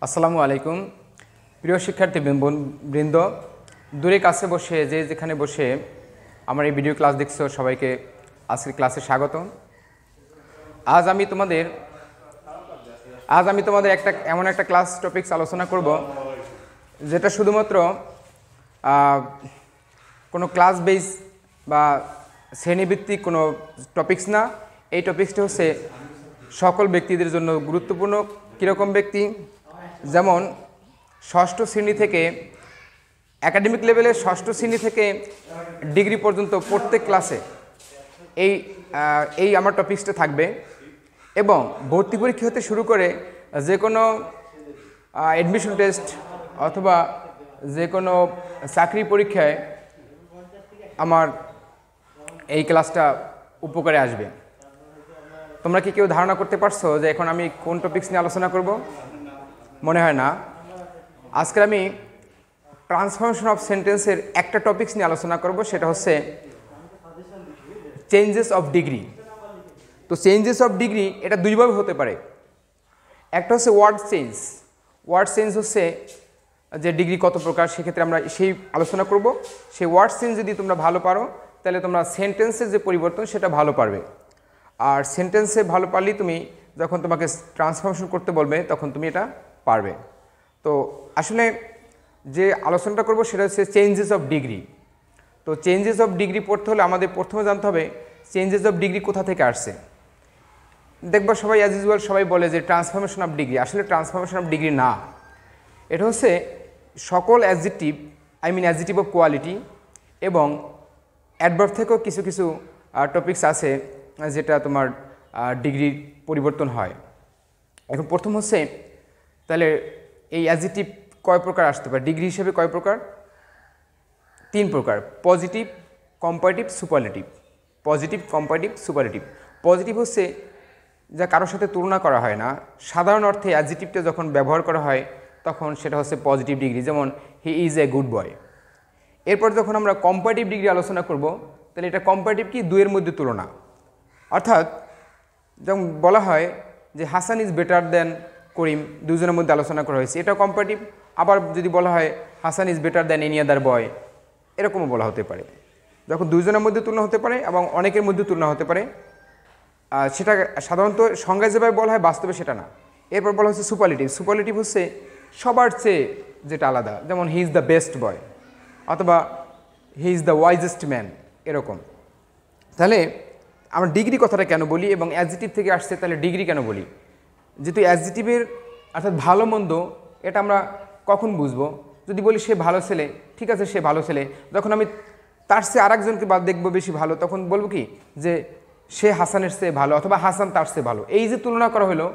আসসালামু আলাইকুম প্রিয় শিক্ষার্থী বৃন্দ, দূরে কাছে বসে যেখানে বসে আমার এই ভিডিও ক্লাস দেখছো সবাইকে আজকের ক্লাসে স্বাগত। আজ আমি তোমাদের এমন একটা ক্লাস টপিকস আলোচনা করব যেটা শুধুমাত্র কোনো ক্লাস বেস বা শ্রেণীভিত্তিক কোনো টপিকস না। এই টপিকসটা হচ্ছে সকল ব্যক্তিদের জন্য গুরুত্বপূর্ণ। কীরকম ব্যক্তি? যেমন ষষ্ঠ শ্রেণী থেকে একাডেমিক লেভেলে ষষ্ঠ শ্রেণী থেকে ডিগ্রি পর্যন্ত প্রত্যেক ক্লাসে এই আমার টপিকসটা থাকবে এবং ভর্তি পরীক্ষা হতে শুরু করে যে কোনো অ্যাডমিশন টেস্ট অথবা যে কোনো চাকরি পরীক্ষায় আমার এই ক্লাসটা উপকারে আসবে। তোমরা কি কেউ ধারণা করতে পারছো যে এখন আমি কোন টপিকস নিয়ে আলোচনা করব? মনে হয় না। আজকে আমি ট্রান্সফরমেশন অফ সেন্টেন্সের একটা টপিকস নিয়ে আলোচনা করব, সেটা হচ্ছে চেঞ্জেস অফ ডিগ্রি। তো চেঞ্জেস অফ ডিগ্রি এটা দুইভাবে হতে পারে। একটা হচ্ছে ওয়ার্ড চেঞ্জ হচ্ছে যে ডিগ্রি কত প্রকার, সেক্ষেত্রে আমরা সেই আলোচনা করব। সেই ওয়ার্ড চেঞ্জ যদি তোমরা ভালো পারো তাহলে তোমরা সেন্টেন্সের যে পরিবর্তন সেটা ভালো পারবে। আর সেন্টেন্সে ভালো পারলেই তুমি যখন তোমাকে ট্রান্সফরমেশন করতে বলবে তখন তুমি এটা পারবে। তো আসলে যে আলোচনাটা করব সেটা হচ্ছে চেঞ্জেস অফ ডিগ্রি। তো চেঞ্জেস অফ ডিগ্রি পড়তে হলে আমাদের প্রথমে জানতে হবে চেঞ্জেস অফ ডিগ্রি কোথা থেকে আসছে। দেখবা সবাই অ্যাজ ইউজুয়াল সবাই বলে যে ট্রান্সফরমেশন অফ ডিগ্রি। আসলে ট্রান্সফরমেশন অফ ডিগ্রি না, এটা হচ্ছে সকল অ্যাডজেক্টিভ অফ কোয়ালিটি এবং অ্যাডভার্ব থেকেও কিছু কিছু টপিকস আছে যেটা তোমার ডিগ্রির পরিবর্তন হয়। এখন প্রথম হচ্ছে তাহলে এই অ্যাডজেক্টিভ কয় প্রকার আসতে পারে ডিগ্রি হিসেবে? কয় প্রকার? 3 প্রকার: positive, comparative, superlative. Positive, comparative, superlative. Positive হচ্ছে যা কারোর সাথে তুলনা করা হয় না, সাধারণ অর্থে অ্যাডজেক্টিভটা যখন ব্যবহার করা হয় তখন সেটা হচ্ছে পজিটিভ ডিগ্রি, যেমন he is a good boy. এরপর যখন আমরা কম্পারেটিভ ডিগ্রি আলোচনা করব তাহলে এটা কম্পারেটিভ কি? দুইয়ের মধ্যে তুলনা। অর্থাৎ যেমন বলা হয় যে হাসান ইজ বেটার দেন করিম, দুজনের মধ্যে আলোচনা করা হয়েছে, এটা কম্পারেটিভ। আবার যদি বলা হয় Hasan is better than any other boy, এরকমও বলা হতে পারে। যখন দুজনের মধ্যে তুলনা হতে পারে এবং অনেকের মধ্যে তুলনা হতে পারে, সেটা সাধারণত সংজ্ঞায় যেভাবে বলা হয় বাস্তবে সেটা না। এরপর বলা হচ্ছে সুপারলেটিভ। সুপারলেটিভ হচ্ছে সবার চেয়ে যেটা আলাদা, যেমন he is the best boy অথবা he is the wisest man, এরকম। তাহলে আমরা ডিগ্রি কথাটা কেন বলি এবং অ্যাডজেক্টিভ থেকে আসছে তাহলে ডিগ্রি কেন বলি? যেহেতু অ্যাডজেক্টিভের অর্থাৎ ভালো মন্দ এটা আমরা কখন বুঝবো? যদি বলি সে ভালো ছেলে, ঠিক আছে সে ভালো ছেলে। যখন আমি তার চেয়ে আরেকজনকে দেখবো বেশি ভালো, তখন বলবো কি যে সে হাসানের চেয়ে ভালো অথবা হাসান তার চেয়ে ভালো। এই যে তুলনা করা হলো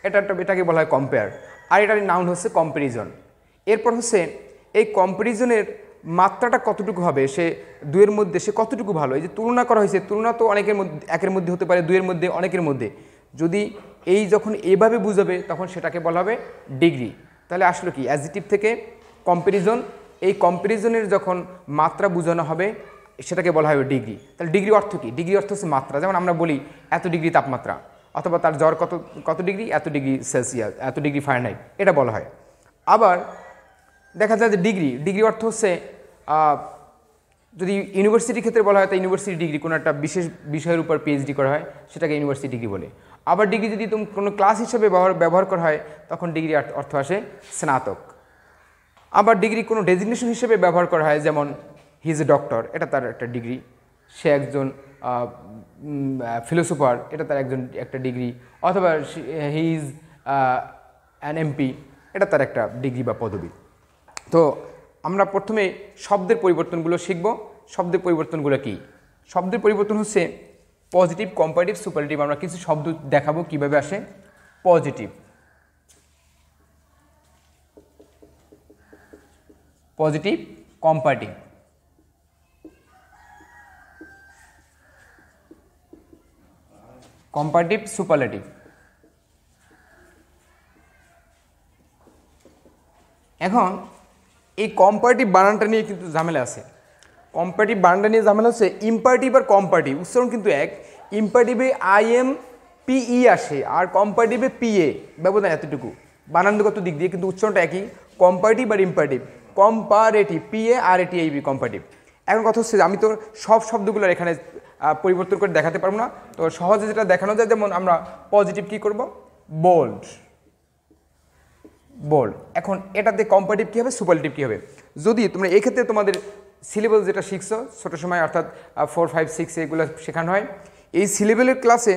এটাকে বলা হয় কম্পেয়ার, আর এটার নাউন হচ্ছে কম্প্যারিজন। এরপর হচ্ছে এই কম্প্যারিজনের মাত্রাটা কতটুকু হবে, সে দুয়ের মধ্যে সে কতটুকু ভালো। এই যে তুলনা করা হয়েছে, তুলনা তো অনেকের মধ্যে, একের মধ্যে হতে পারে, দুয়ের মধ্যে, অনেকের মধ্যে। যদি এই যখন এভাবে বুঝাবে তখন সেটাকে বলা হবে ডিগ্রি। তাহলে আসলো কি? অ্যাডজেক্টিভ থেকে কম্প্যারিজন, এই কম্প্যারিজনের যখন মাত্রা বোঝানো হবে সেটাকে বলা হবে ডিগ্রি। তাহলে ডিগ্রি অর্থ কি? ডিগ্রি অর্থ হচ্ছে মাত্রা। যেমন আমরা বলি এত ডিগ্রি তাপমাত্রা, অথবা তার জ্বর কত ডিগ্রি, এত ডিগ্রি সেলসিয়াস, এত ডিগ্রি ফারেনহাইট, এটা বলা হয়। আবার দেখা যায় যে ডিগ্রি অর্থ হচ্ছে যদি ইউনিভার্সিটির ক্ষেত্রে বলা হয় তো ইউনিভার্সিটি ডিগ্রি, কোনো একটা বিশেষ বিষয়ের উপর পিএইচডি করা হয় সেটাকে ইউনিভার্সিটি ডিগ্রি বলে। আবার ডিগ্রি যদি কোনো ক্লাস হিসেবে ব্যবহার করা হয় তখন ডিগ্রি অর্থ আসে স্নাতক। আবার ডিগ্রি কোনো ডেজিগনেশন হিসেবে ব্যবহার করা হয়, যেমন হি ইজ এ ডক্টর, এটা তার একটা ডিগ্রি। সে একজন ফিলোসোফার, এটা তার একটা ডিগ্রি। অথবা হি ইজ অ্যান এমপি, এটা তার একটা ডিগ্রি বা পদবি। তো আমরা প্রথমে শব্দের পরিবর্তনগুলো শিখব। শব্দের পরিবর্তনগুলো কি? শব্দের পরিবর্তন হচ্ছে পজিটিভ, কম্পারেটিভ, সুপারলেটিভ। আমরা কিছু শব্দ দেখাবো কিভাবে আসে। Positive, comparative. Comparative, superlative. এখন এই কম্পারেটিভ বানানটা নিয়ে কিন্তু ঝামেলা আছে। কম্পারেটিভ বানানটা নিয়ে ঝামেলা হচ্ছে ইম্পারেটিভ আর কম্পারেটিভ উচ্চারণ কিন্তু এক। ইম্পারেটিভে IMPE আসে আর কম্পারেটিভে PA, ব্যবধান এতটুকু। বানানগত দিক দিয়ে কিন্তু উচ্চারণটা একই, কম্পারেটিভ আর ইম্পারেটিভ, কম্পারেটিভ, PARATIV, কম্পারেটিভ। এখন কথা হচ্ছে যে আমি তো সব শব্দগুলোর এখানে পরিবর্তন করে দেখাতে পারবো না, তো সহজে যেটা দেখানো যায়, যেমন আমরা পজিটিভ কি করব, বোল্ড, বোল্ড। এখন এটাতে কম্পারেটিভ কী হবে, সুপারলেটিভ কী হবে। যদি তোমরা এক্ষেত্রে তোমাদের সিলেবাস যেটা শিখছো ছোটো সময়, অর্থাৎ 4, 5, 6 এগুলো শেখানো হয়, এই সিলেবেলের ক্লাসে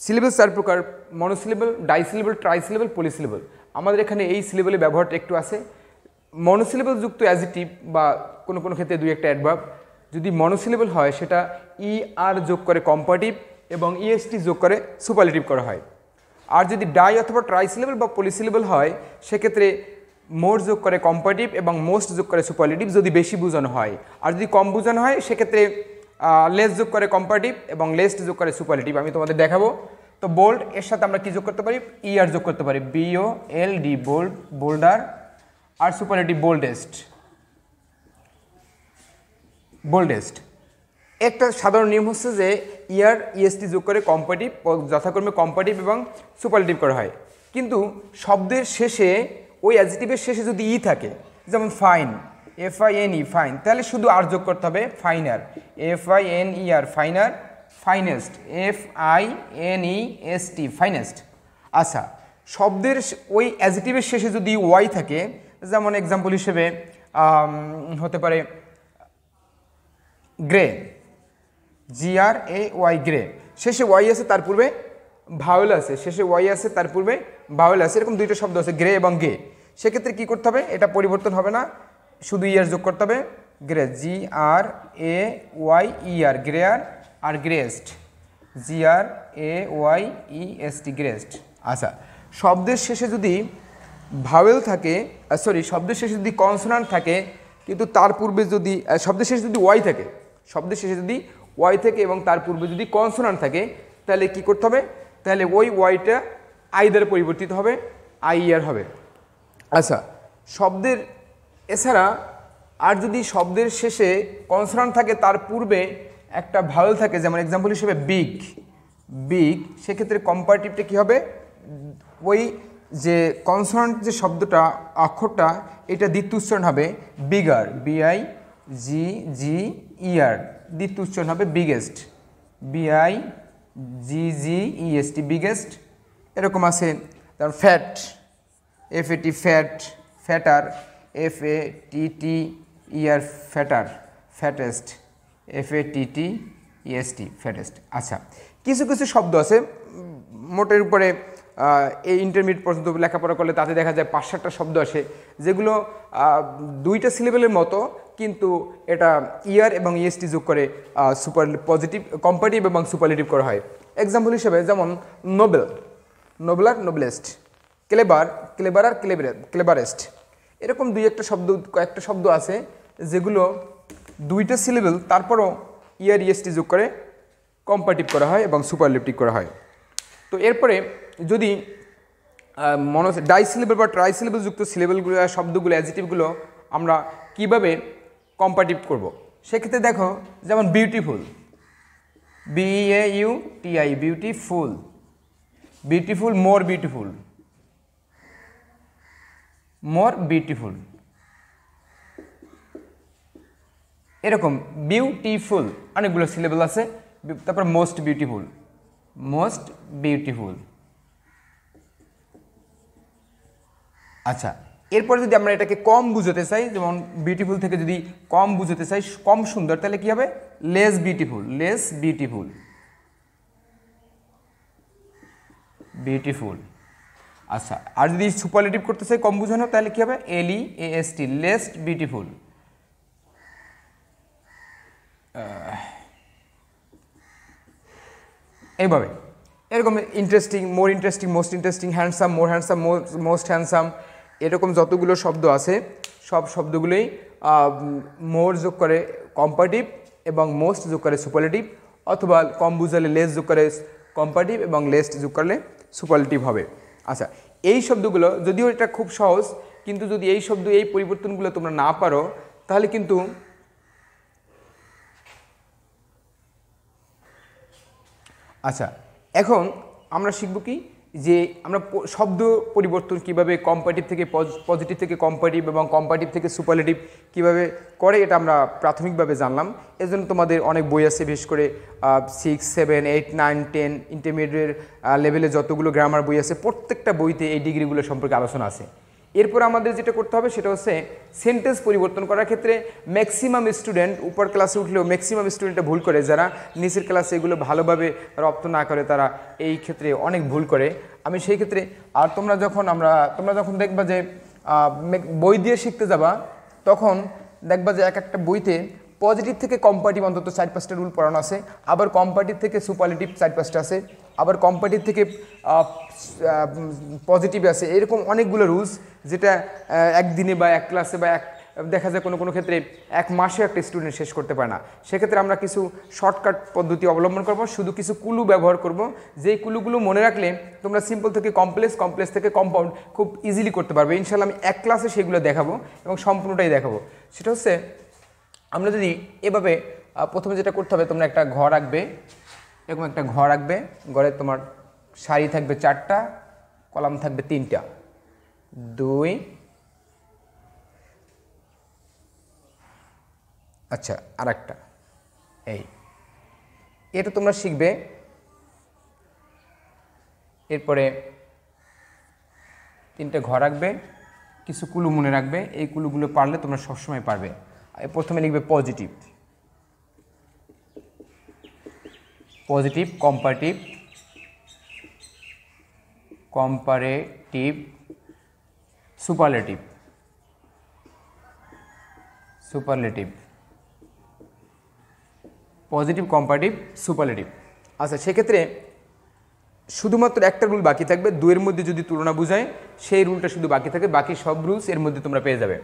সিলেবেল 4 প্রকার, মনোসিলেবল, ডাইসিলেবল, ট্রাইসিলেবল, পলিসিলেবল। আমাদের এখানে এই সিলেবেলের ব্যবহারটা একটু আছে। মনোসিলেবল যুক্ত অ্যাডজেক্টিভ বা কোনো কোনো ক্ষেত্রে দুই একটা অ্যাডভার্ব যদি মনোসিলেবল হয়, সেটা ER যোগ করে কম্পারেটিভ এবং EST যোগ করে সুপারলেটিভ করা হয়। আর যদি ডাই অথবা ট্রাইসিলেবল বা পলিসিলেবল হয়, সেক্ষেত্রে মোর যোগ করে কম্পারেটিভ এবং মোস্ট যোগ করে সুপারলেটিভ, যদি বেশি বোঝানো হয়। আর যদি কম বোঝানো হয়, সেক্ষেত্রে লেস যোগ করে কম্পারেটিভ এবং লেস্ট যোগ করে সুপারলেটিভ। আমি তোমাদের দেখাবো। তো বোল্ড এর সাথে আমরা কি যোগ করতে পারি, ER যোগ করতে পারি, BOLD, বোল্ড, বোল্ডার। আর সুপারলেটিভ বোল্ডেস্ট, বোল্ডেস্ট। একটা সাধারণ নিয়ম হচ্ছে যে ER EST যোগ করে কম্পারেটিভ, যথাক্রমে কম্পারেটিভ এবং সুপারলেটিভ করা হয়। কিন্তু শব্দের শেষে, ওই অ্যাডজেক্টিভের শেষে যদি ই থাকে, যেমন ফাইন, FINE, ফাইন, তাহলে শুধু আর যোগ করতে হবে, finer, FINER, finer, finest, FINEST, finest. আচ্ছা, শব্দের ওই অ্যাডজেক্টিভের শেষে যদি ওয়াই থাকে, যেমন এক্সাম্পল হিসেবে হতে পারে গ্রে, GRAY, গ্রে, শেষে ওয়াই আছে, তার পূর্বে ভাওয়েল আছে, শেষে ওয়াই আছে, তার পূর্বে ভাওয়েল আছে, এরকম দুইটা শব্দ আছে, গ্রে এবং গে। সেক্ষেত্রে কী করতে হবে, এটা পরিবর্তন হবে না, শুধু ইয়ার যোগ করতে হবে, গ্রে, GRAYER, গ্রেয়ার, আর গ্রেস্ট, GRAYEST, গ্রেস্ট। আচ্ছা, শব্দের শেষে যদি ভাওয়েল থাকে, শব্দের শেষে যদি কনসোনান্ট থাকে, কিন্তু তার পূর্বে যদি শব্দের শেষে যদি ওয়াই থাকে, শব্দের শেষে যদি ওয়াই থাকে এবং তার পূর্বে যদি কনসোনান্ট থাকে, তাহলে কি করতে হবে, তাহলে ওই ওয়াইটা আই দ্বারা পরিবর্তিত হবে, IER হবে। আচ্ছা, শব্দের এছাড়া আর যদি শব্দের শেষে কনসোনান্ট থাকে, তার পূর্বে একটা ভাওয়েল থাকে, যেমন এক্সাম্পল হিসেবে বিগ, বিগ, সেক্ষেত্রে কম্পারেটিভটা কী হবে, ওই যে কনসোনান্ট যে শব্দটা, অক্ষরটা, এটা দ্বিতীয় উচ্চারণ হবে বিগার, BIGGER, দ্বিতীয় উচ্চারণ হবে বিগেস্ট, BIGGEST, বিগেস্ট। এরকম আছে। তারপর fat, FAT, fat, fatter, FATTER, fatter, fattest, FATTEST, fattest. আচ্ছা, কিছু কিছু শব্দ আছে মোটের উপরে এই ইন্টারমিডিয়েট পর্যন্ত লেখাপড়া করলে তাতে দেখা যায় 5-7টা শব্দ আসে, যেগুলো দুইটা সিলেবেলের মতো, কিন্তু এটা ER এবং EST যোগ করে পজিটিভ, কম্পারেটিভ এবং সুপারলেটিভ করা হয়। এক্সাম্পল হিসেবে যেমন নোবেল, নোবেলার, নোবেলেস্ট, ক্লেবার, ক্লেবারার, ক্লেবারেস্ট। এরকম কয়েকটা শব্দ আছে যেগুলো দুইটা সিলেবেল, তারপরও ER EST যোগ করে কম্পারেটিভ করা হয় এবং সুপারলেটিভ করা হয়। তো এরপরে যদি ডাইসিলেবল বা ট্রাইসিলেবল যুক্ত সিলেবেলগুলো, শব্দগুলো, অ্যাডজেক্টিভগুলো আমরা কিভাবে কম্পারেটিভ করব, সেক্ষেত্রে দেখো, যেমন beautiful, BAUTI, beautiful, beautiful, more beautiful, more beautiful. এরকম বিউটিফুল অনেকগুলো সিলেবেল আছে। তারপর মোস্ট বিউটিফুল, মোস্ট বিউটিফুল। আচ্ছা, এরপরে যদি আমরা এটাকে কম বুঝাতে চাই, যেমন বিউটিফুল থেকে যদি কম বুঝাতে চাই, কম সুন্দর, তাহলে কি হবে, less beautiful, less beautiful, beautiful. আচ্ছা, আর যদি সুপারলেটিভ করতে চাই কম বুঝানো, তাহলে কি হবে, LEST, লেস্ট বিউটিফুল। এইভাবে এরকম interesting, more interesting, most interesting, handsome, more handsome, most handsome, এরকম যতগুলো শব্দ আছে সব শব্দগুলোই মোর যোগ করে কম্পারেটিভ এবং মোস্ট যোগ করে সুপারলেটিভ, অথবা কম বুঝালে লেস যোগ করে কম্পারেটিভ এবং লেস্ট যোগ করলে সুপারলেটিভ হবে। আচ্ছা, এই শব্দগুলো যদিও এটা খুব সহজ, কিন্তু যদি এই শব্দ, এই পরিবর্তনগুলো তোমরা না পারো, তাহলে কিন্তু আচ্ছা, এখন আমরা শিখব কি, যে আমরা শব্দ পরিবর্তন কিভাবে কম্পারেটিভ থেকে পজিটিভ থেকে কম্পারেটিভ এবং কম্পারেটিভ থেকে সুপারলেটিভ কিভাবে করে এটা আমরা প্রাথমিকভাবে জানলাম। এজন্য তোমাদের অনেক বই আছে, বিশেষ করে 6, 7, 8, 9, 10 ইন্টারমিডিয়েট লেভেলে যতগুলো গ্রামার বই আছে প্রত্যেকটা বইতে এই ডিগ্রিগুলো সম্পর্কে আলোচনা আছে। এরপর আমাদের যেটা করতে হবে সেটা হচ্ছে সেন্টেন্স পরিবর্তন করার ক্ষেত্রে ম্যাক্সিমাম স্টুডেন্ট উপর ক্লাসে উঠলেও ম্যাক্সিমাম স্টুডেন্টটা ভুল করে, যারা নিচের ক্লাসে এগুলো ভালোভাবে রপ্ত না করে তারা এই ক্ষেত্রে অনেক ভুল করে। আমি সেই ক্ষেত্রে আর তোমরা যখন দেখবা যে বই দিয়ে শিখতে যাবা তখন দেখবা যে এক একটা বইতে পজিটিভ থেকে কম্পারেটিভ অন্তত 4-5টা রুল পড়ানো আছে, আবার কম্পারেটিভ থেকে সুপারলেটিভ 4-5টা আছে, আবার কম্পারেটিভ থেকে পজিটিভ আছে। এরকম অনেকগুলো রুলস যেটা একদিনে বা এক ক্লাসে বা দেখা যায় কোনো ক্ষেত্রে এক মাসে একটা স্টুডেন্ট শেষ করতে পারে না। সেক্ষেত্রে আমরা কিছু শর্টকাট পদ্ধতি অবলম্বন করব, শুধু কিছু কুলু ব্যবহার করব, যেই কুলুগুলো মনে রাখলে তোমরা সিম্পল থেকে কমপ্লেক্স, কমপ্লেক্স থেকে কম্পাউন্ড খুব ইজিলি করতে পারবে। ইনশাল্লাহ আমি এক ক্লাসে সেগুলো দেখাবো এবং সম্পূর্ণটাই দেখাবো। সেটা হচ্ছে আমরা যদি এভাবে প্রথমে যেটা করতে হবে, তোমরা একটা ঘর আঁকবে, এরকম একটা ঘর আঁকবে, ঘরে তোমার সারি থাকবে 4টা, কলাম থাকবে 3টা, 2, আচ্ছা আর একটা, এটা তোমরা শিখবে। এরপরে 3টে ঘর আঁকবে, কিছু কুলু মনে রাখবে, এই কুলুগুলো পারলে তোমরা সবসময় পারবে। প্রথমে লিখবে positive, comparative, superlative, positive, comparative, superlative. আচ্ছা, সেক্ষেত্রে শুধুমাত্র একটা রুল বাকি থাকবে, 2-এর মধ্যে যদি তুলনা বোঝায় সেই রুলটা শুধু বাকি থাকে, বাকি সব রুলস এর মধ্যে তোমরা পেয়ে যাবে।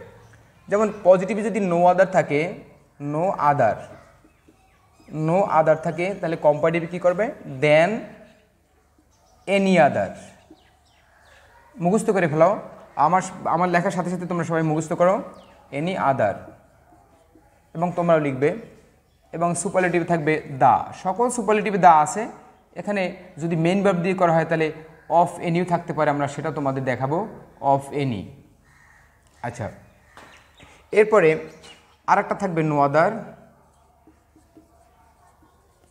যেমন পজিটিভে যদি নো আদার থাকে, নো আদার থাকে, তাহলে কম্পারেটিভ কী করবে, দেন এনি আদার। মুখস্থ করে ফেলাও, আমার লেখার সাথে সাথে তোমরা সবাই মুখস্থ করো, এনি আদার, এবং তোমরাও লিখবে। এবং সুপারলেটিভ থাকবে দা, সকল সুপারলেটিভে দা আছে। এখানে যদি মেইন ভার্ব দিয়ে করা হয় তাহলে অফ এনিও থাকতে পারে, আমরা সেটা তোমাদের দেখাবো, অফ এনি। আচ্ছা, এরপরে আর একটা থাকবে নো আদার।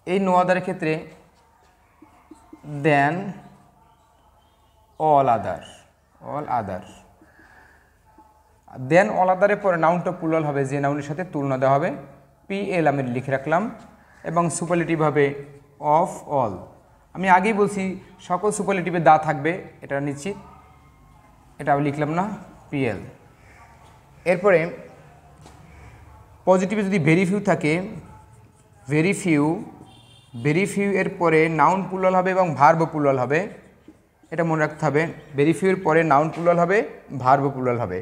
এই নো আদারের ক্ষেত্রে দেন অল আদার, দেন অল আদারের পরে নাউনটা প্লুরাল হবে, যে নাউনের সাথে তুলনা দেওয়া হবে, PL আমি লিখে রাখলাম, এবং সুপারলেটিভ হবে অফ অল। আমি আগেই বলছি সকল সুপারলেটিভে দা থাকবে, এটা নিশ্চিত, এটা আমি লিখলাম না, PL। এরপরে পজিটিভে যদি ভেরি ফিউ থাকে, ভেরি ফিউ এর পরে নাউন প্লুরাল হবে এবং ভার্ব প্লুরাল হবে, এটা মনে রাখতে হবে। ভেরি ফিউ এর পরে নাউন প্লুরাল হবে, ভার্ব প্লুরাল হবে।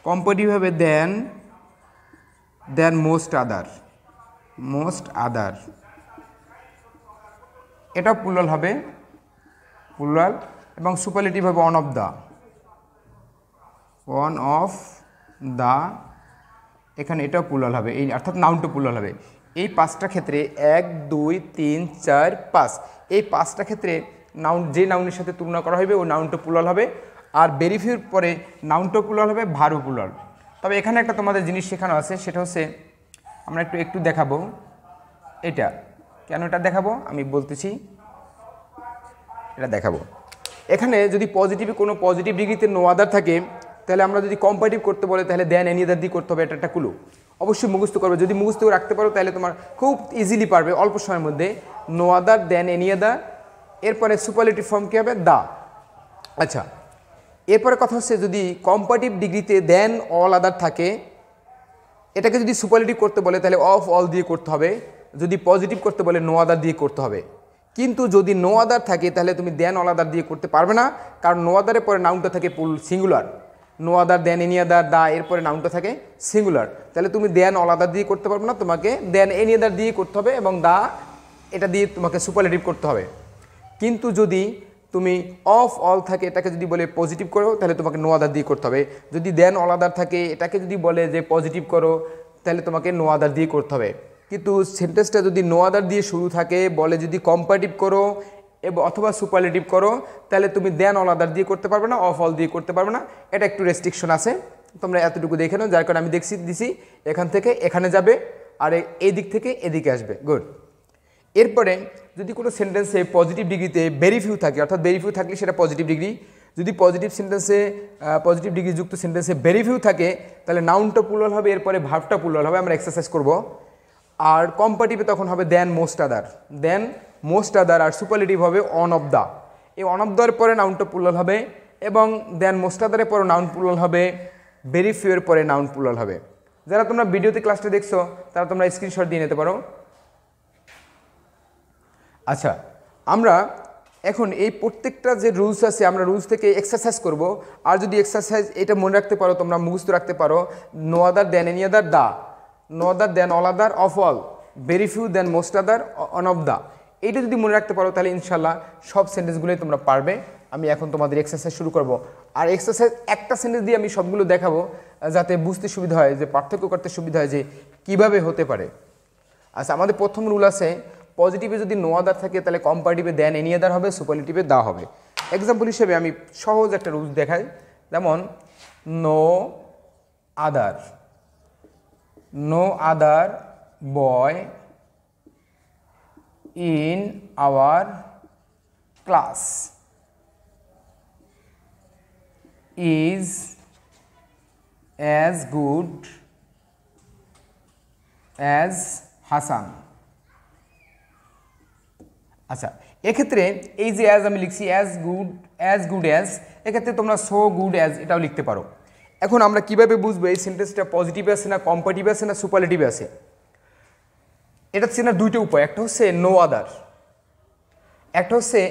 কম্পারেটিভ হবে দেন মোস্ট আদার, এটাও প্লুরাল হবে, এবং সুপারলেটিভ হবে ওয়ান অফ দা, এখানে এটাও প্লুরাল হবে, এই অর্থাৎ নাউনটা প্লুরাল হবে। এই 5টা ক্ষেত্রে 1, 2, 3, 4, 5, এই 5টা ক্ষেত্রে নাউন, যে নাউনের সাথে তুলনা করা হবে ওই নাউনটা প্লুরাল হবে, আর ভেরি ফিউর পরে নাউনটা প্লুরাল হবে, ভার্ব প্লুরাল। তবে এখানে একটা তোমাদের জিনিস শেখানো আছে, সেটা হচ্ছে আমরা একটু দেখাবো। এটা কেন এটা দেখাবো আমি বলতেছি, এটা দেখাবো। এখানে যদি পজিটিভে কোনো পজিটিভ ডিগ্রিতে নো আদার থাকে, তাহলে আমরা যদি কম্পারেটিভ করতে বলে তাহলে দেন এনি আদার দিয়ে করতে হবে, এটা একটা কুলু। অবশ্যই মুখস্থ করবে, যদি মুখস্থ রাখতে পারো তাহলে তোমার খুব ইজিলি পারবে অল্প সময়ের মধ্যে। নো আদার, দেন এনি আদার, এরপরে সুপারলেটিভ ফর্ম কী হবে, দা। আচ্ছা, এরপরে কথা হচ্ছে যদি কম্পারেটিভ ডিগ্রিতে দেন অল আদার থাকে, এটাকে যদি সুপারলেটিভ করতে বলে তাহলে অফ অল দিয়ে করতে হবে, যদি পজিটিভ করতে বলে নো আদার দিয়ে করতে হবে। কিন্তু যদি নো আদার থাকে তাহলে তুমি দেন অল আদার দিয়ে করতে পারবে না, কারণ নো আদারের পরে নাউনটা থাকে singular. No other, than any other, the, এরপরে নাউনটা থাকে সিঙ্গুলার, তাহলে তুমি দেন অল আদার দিয়ে করতে পারবে না, তোমাকে দেন এনি আদার দিয়ে করতে হবে, এবং দা এটা দিয়ে তোমাকে সুপারলেটিভ করতে হবে। কিন্তু যদি তুমি অফ অল থাকে, এটাকে যদি বলে পজিটিভ করো তাহলে তোমাকে নো আদার দিয়ে করতে হবে। যদি দেন অল আদার থাকে, এটাকে যদি বলে যে পজিটিভ করো তাহলে তোমাকে নো আদার দিয়ে করতে হবে। কিন্তু সেন্টেন্সটা যদি নো আদার দিয়ে শুরু থাকে, বলে যদি কম্পারেটিভ করো, এবং অথবা সুপারলেটিভ করো তাহলে তুমি দেন অল আদার দিয়ে করতে পারবে না, অফ অল দিয়ে করতে পারবে না। এটা একটু রেস্ট্রিকশন আছে, তোমরা এতটুকু দেখে নাও। যার কারণে আমি দিছি এখান থেকে এখানে যাবে আর এই দিক থেকে এদিকে আসবে। গুড। এরপরে যদি কোনো সেন্টেন্সে পজিটিভ ডিগ্রিতে ভেরি ফিউ থাকে, অর্থাৎ ভেরি ফিউ থাকলে সেটা পজিটিভ ডিগ্রি। যদি পজিটিভ ডিগ্রি যুক্ত সেন্টেন্সে ভেরি ফিউ থাকে তাহলে নাউনটা প্লুরাল হবে, এরপরে ভার্বটা প্লুরাল হবে। আমরা এক্সারসাইজ করব। আর কম্পারেটিভে তখন হবে দেন মোস্ট আদার, আর সুপারলেটিভ হবে অন অফ দ্য। এই অন অফ দ্যার পরে নাউনটা প্লুরাল হবে এবং দেন মোস্ট আদারের পরে নাউন প্লুরাল হবে, ভেরি ফিউ এর পরে নাউন প্লুরাল হবে। যারা তোমরা ভিডিওতে ক্লাসটা দেখছো তারা তোমরা স্ক্রিনশট দিয়ে নিতে পারো। আচ্ছা, আমরা এখন এই প্রত্যেকটা যে রুলস আছে আমরা রুলস থেকে এক্সারসাইজ করব। আর যদি এক্সারসাইজ এটা মনে রাখতে পারো, তোমরা মুখস্থ রাখতে পারো, no other than any other the, no other than all other of all, very few than most other one of the, এইটা যদি মনে রাখতে পারো তাহলে ইনশাল্লাহ সব সেন্টেন্সগুলোই তোমরা পারবে। আমি এখন তোমাদের এক্সারসাইজ শুরু করব। আর এক্সারসাইজ একটা সেন্টেন্স দিয়ে আমি সবগুলো দেখাবো যাতে বুঝতে সুবিধা হয়, যে পার্থক্য করতে সুবিধা হয় যে কিভাবে হতে পারে। আচ্ছা, আমাদের প্রথম রুল আছে পজিটিভে যদি নো আদার থাকে তাহলে কম্পারেটিভে দেন এনি আদার হবে, সুপারলেটিভে দা হবে। এক্সাম্পল হিসেবে আমি সহজ একটা রুলস দেখাই, যেমন no other boy in our class is as good as Hasan. আচ্ছা, এক্ষেত্রে এই যে অ্যাজ আমি লিখছি অ্যাজ গুড অ্যাজ, এক্ষেত্রে তোমরা সো গুড অ্যাজ এটাও লিখতে পারো। এখন আমরা কিভাবে বুঝবো এই সেন্টেন্সটা পজিটিভে আছে না কম্পারেটিভে আছে না সুপারলেটিভে আছে? এটা চেনার দুইটা উপায়, একটা হচ্ছে নো আদার, একটা হচ্ছে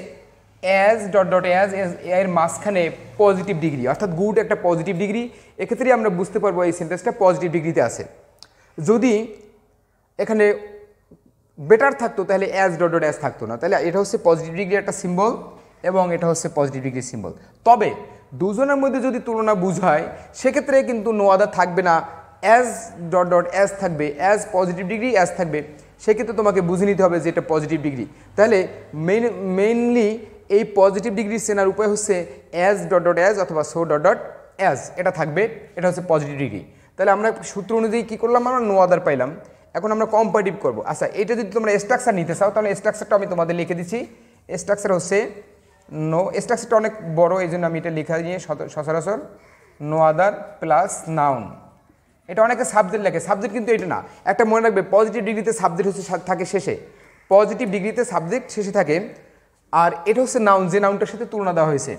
অ্যাজ ডট ডট অ্যাজ এর মাঝখানে পজিটিভ ডিগ্রি, অর্থাৎ গুড একটা পজিটিভ ডিগ্রি। এক্ষেত্রে আমরা বুঝতে পারবো এই সেন্টেন্সটা পজিটিভ ডিগ্রিতে আছে। যদি এখানে বেটার থাকতো তাহলে অ্যাজ ডট ডট অ্যাজ থাকতো না, তাহলে এটা হচ্ছে পজিটিভ ডিগ্রি একটা সিম্বল এবং এটা হচ্ছে পজিটিভ ডিগ্রির সিম্বল। তবে দুজনের মধ্যে যদি তুলনা বুঝায় সেক্ষেত্রে কিন্তু নো আদার থাকবে না, অ্যাজ ডট ডট অ্যাজ থাকবে, অ্যাজ পজিটিভ ডিগ্রি অ্যাজ থাকবে। সেক্ষেত্রে তোমাকে বুঝে নিতে হবে যে এটা পজিটিভ ডিগ্রি। তাহলে মেইনলি এই পজিটিভ ডিগ্রি চেনার উপায় হচ্ছে অ্যাজ ডট ডট অ্যাজ অথবা সো ডট ডট অ্যাজ, এটা থাকবে, এটা হচ্ছে পজিটিভ ডিগ্রি। তাহলে আমরা সূত্র অনুযায়ী কী করলাম, আমরা নো আদার পাইলাম। এখন আমরা কম্পারেটিভ করবো। আচ্ছা, এটা যদি তোমরা স্ট্রাকচার নিতে চাও তাহলে স্ট্রাকচারটা আমি তোমাদের লিখে দিচ্ছি। স্ট্রাকচার হচ্ছে স্ট্রাকচারটা অনেক বড়, এই জন্য আমি এটা লেখা নিয়ে সচরাচর নো আদার প্লাস নাউন। এটা অনেকে সাবজেক্ট লেখে, সাবজেক্ট কিন্তু এটা না। একটা মনে রাখবে, পজিটিভ ডিগ্রিতে সাবজেক্ট হচ্ছে থাকে শেষে, পজিটিভ ডিগ্রিতে সাবজেক্ট শেষে থাকে। আর এটা হচ্ছে নাউন, যে নাউনটার সাথে তুলনা দেওয়া হয়েছে।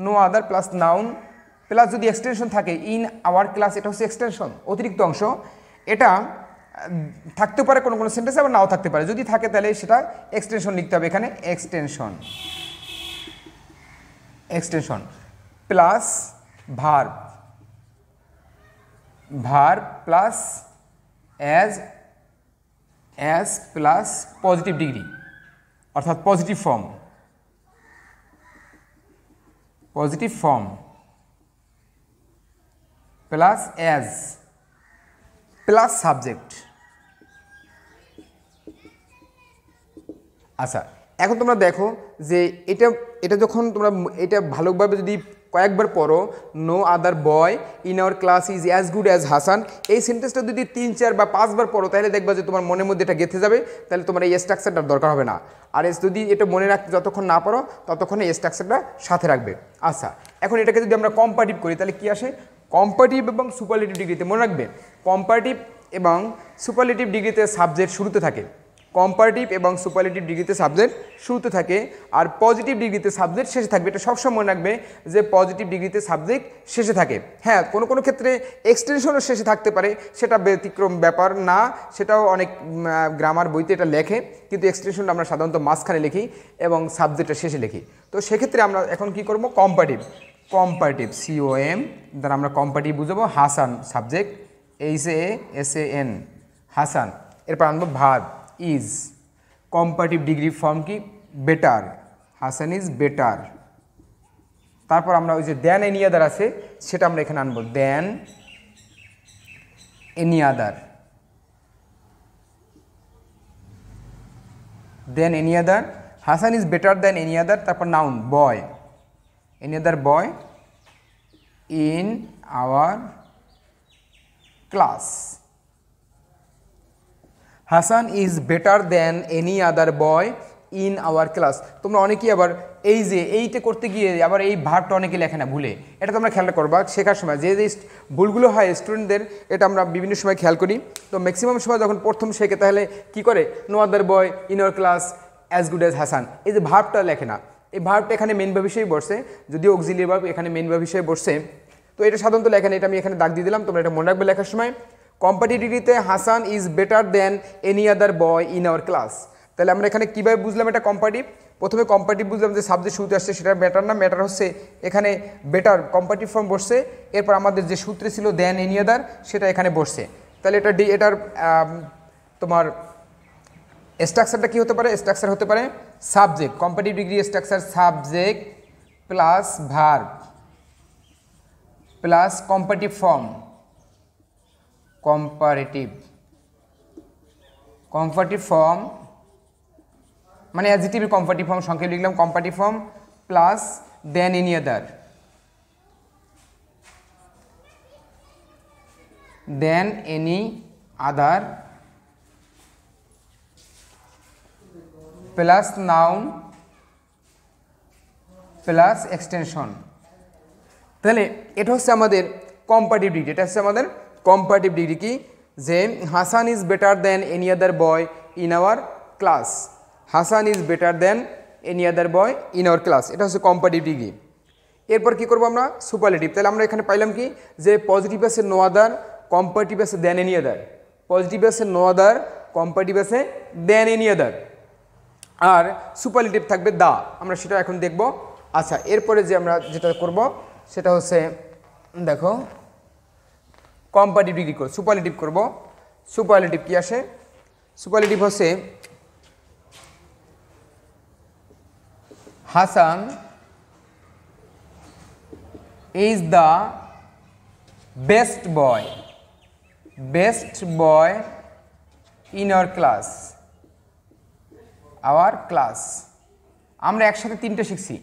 No other plus noun plus যদি এক্সটেনশন থাকে ইন আওয়ার ক্লাস, এটা হচ্ছে এক্সটেনশন, অতিরিক্ত অংশ। এটা থাকতে পারে কোনো কোনো সেন্টেন্সে, আবার নাও থাকতে পারে। যদি থাকে তাহলে সেটা এক্সটেনশন লিখতে হবে এখানে, extension plus verb plus as plus positive degree, অর্থাৎ positive form plus as plus subject. আচ্ছা, এখন তোমরা দেখো যে এটা যখন তোমরা এটা ভালোভাবে যদি কয়েকবার পড়ো, no other boy in our class is as good as Hasan, এই সেন্টেন্সটা যদি 3, 4 বা 5 বার পড়ো তাহলে দেখবা যে তোমার মনের মধ্যে এটা গেঁথে যাবে। তাহলে তোমার এই স্ট্রাকচারটার দরকার হবে না। আর যদি এটা মনে রাখতে যতক্ষণ না পারো ততক্ষণ এই স্ট্রাকচারটা সাথে রাখবে। আচ্ছা, এখন এটাকে যদি আমরা কম্পারেটিভ করি তাহলে কি আসে? কম্পারেটিভ এবং সুপারলেটিভ ডিগ্রিতে মনে রাখবে, কম্পারেটিভ এবং সুপারলেটিভ ডিগ্রিতে সাবজেক্ট শুরুতে থাকে, কম্পারেটিভ এবং সুপারলেটিভ ডিগ্রিতে সাবজেক্ট শুরুতে থাকে, আর পজিটিভ ডিগ্রিতে সাবজেক্ট শেষে থাকবে। এটা সবসময় মনে রাখবে যে পজিটিভ ডিগ্রিতে সাবজেক্ট শেষে থাকে। হ্যাঁ, কোনো কোনো ক্ষেত্রে এক্সটেনশনও শেষে থাকতে পারে, সেটা ব্যতিক্রম ব্যাপার না, সেটাও অনেক গ্রামার বইতে এটা লেখে, কিন্তু এক্সটেনশনটা আমরা সাধারণত মাঝখানে লিখি এবং সাবজেক্টটা শেষে লিখি। তো সেক্ষেত্রে আমরা এখন কি করব, কম্পারেটিভ COM দ্বারা আমরা কম্পারেটিভ বুঝাবো। হাসান সাবজেক্ট, HASAN হাসান, এরপর আনবো verb is, comparative degree form কি বেটার, হাসান ইজ বেটার। তারপর আমরা ওই যে দেন এনি আদার আছে সেটা আমরা এখানে আনবো, than any other, Hasan is better than any other, তারপর noun boy, any other boy in our class. Hasan is better than any other boy in our class. তোমরা অনেকেই আবার এই যে এইটা করতে গিয়ে আবার এই ভার্বটা অনেকে লেখে না ভুলে, এটা তোমরা খেয়াল করবা শেখার সময় যে যে ভুলগুলো হয় স্টুডেন্টদের, এটা আমরা বিভিন্ন সময় খেয়াল করি। তো ম্যাক্সিমাম সময় যখন প্রথম শেখে তাহলে কি করে, no other boy in our class as good as Hasan, এই যে ভার্বটা লেখে না, এই ভার্বটা এখানে মেন ভার্ব হিসেবে বসছে, যদিও অক্সিলিয়ারি ভার্ব এখানে মেন ভার্ব হিসেবে বসছে। তো এটা সাধারণত লেখে না, এটা আমি এখানে দাগ দিয়ে দিলাম, তোমরা এটা মনে রাখবে লেখার সময়। কম্পাটিটিভিতে Hasan is better than any other boy in our class. তাহলে আমরা এখানে কীভাবে বুঝলাম এটা কম্পারেটিভ? প্রথমে কম্পারেটিভ বুঝলাম যে সাবজেক্ট শুরুতে আসছে সেটা ম্যাটার না, ম্যাটার হচ্ছে এখানে বেটার কম্পারেটিভ ফর্ম বসছে, এরপর আমাদের যে সূত্রে ছিল দেন এনি আদার সেটা এখানে বসছে। তাহলে এটার তোমার স্ট্রাকচারটা কী হতে পারে? স্ট্রাকচার হতে পারে subject, comparative degree structure subject plus verb plus comparative form, comparative form মানে অ্যাডজেক্টিভ কম্পারেটিভ ফর্ম, সংক্ষেপে লিখলাম কম্পারেটিভ ফর্ম প্লাস দেন এনি আদার, দেন এনি আদার প্লাস নাউন প্লাস এক্সটেনশন। তাহলে এটা হচ্ছে আমাদের কম্পারেটিভ ডিগ্রি, এটা হচ্ছে আমাদের কম্পারেটিভ ডিগ্রি কি, যে Hasan is better than any other boy in our class, Hasan is better than any other boy in our class, এটা হচ্ছে কম্পারেটিভ ডিগ্রি। এরপর কি করবো আমরা? সুপারলেটিভ। তাহলে আমরা এখানে পাইলাম কি, যে পজিটিভ আছে নো আদার, কম্পারেটিভ আছে দেন এনি আদার, পজিটিভ আছে নো আদার, কম্পারেটিভ আছে দেন এনি আদার, আর সুপারলেটিভ থাকবে দা, আমরা সেটা এখন দেখব। আচ্ছা, এরপরে যে আমরা যেটা করব সেটা হচ্ছে দেখো কম্পারেটিভ ডিগ্রি করব, সুপারলেটিভ করব। সুপারলেটিভ কি আসে? সুপারলেটিভ হচ্ছে Hasan is the best boy in our class, আমরা একসাথে তিনটে শিখছি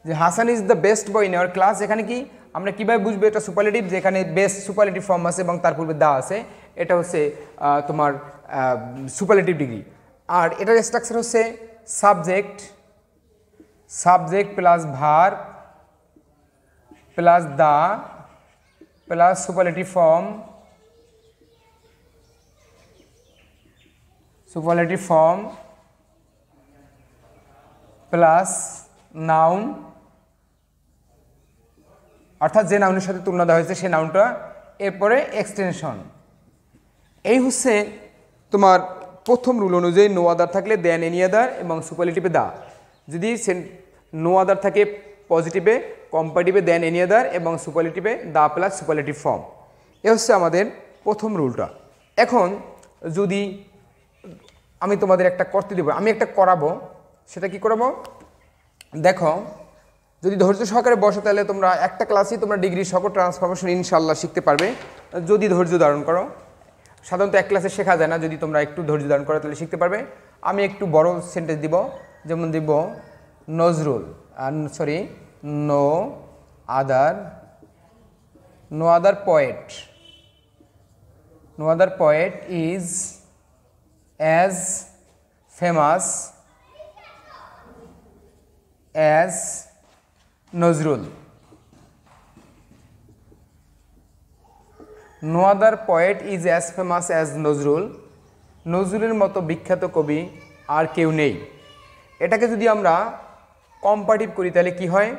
যে Hasan is the best boy in our class. এখানে কি আমরা কীভাবে বুঝবো এটা সুপারলেটিভ? যেখানে বেস্ট সুপারলেটিভ ফর্ম আছে এবং তার পূর্বে দা আছে, এটা হচ্ছে তোমার সুপারলেটিভ ডিগ্রি। আর এটার স্ট্রাকচার হচ্ছে subject plus verb plus the plus superlative form plus noun, অর্থাৎ যে নাউনের সাথে তুলনা দেওয়া হয়েছে সেই নাউনটা, এরপরে এক্সটেনশন। এই হচ্ছে তোমার প্রথম রুল অনুযায়ী নো আদার থাকলে দেন এনি আদার এবং সুপারলেটিভে দা, যদি নো আদার থাকে পজিটিভে, কম্পারেটিভে দেন এনি আদার এবং সুপারলেটিভে দা প্লাস সুপারলেটিভ ফর্ম। এ হচ্ছে আমাদের প্রথম রুলটা। এখন যদি আমি তোমাদের একটা করতে দেবো, আমি একটা করাবো, সেটা কি করাবো দেখো, যদি ধৈর্য সহকারে বসো তাহলে তোমরা একটা ক্লাসেই তোমরা ডিগ্রি সকল ট্রান্সফরমেশন ইনশাল্লাহ শিখতে পারবে, যদি ধৈর্য ধারণ করো। সাধারণত এক ক্লাসে শেখা যায় না, যদি তোমরা একটু ধৈর্য ধারণ করো তাহলে শিখতে পারবে। আমি একটু বড় সেন্টেন্স দিব, যেমন দিব Nazrul, no other poet is as famous as Nazrul. No other poet is as famous as Nazrul, নজরুলের মতো বিখ্যাত কবি আর কেউ নেই। এটাকে যদি আমরা কম্পারেটিভ করি তাহলে কি হয়?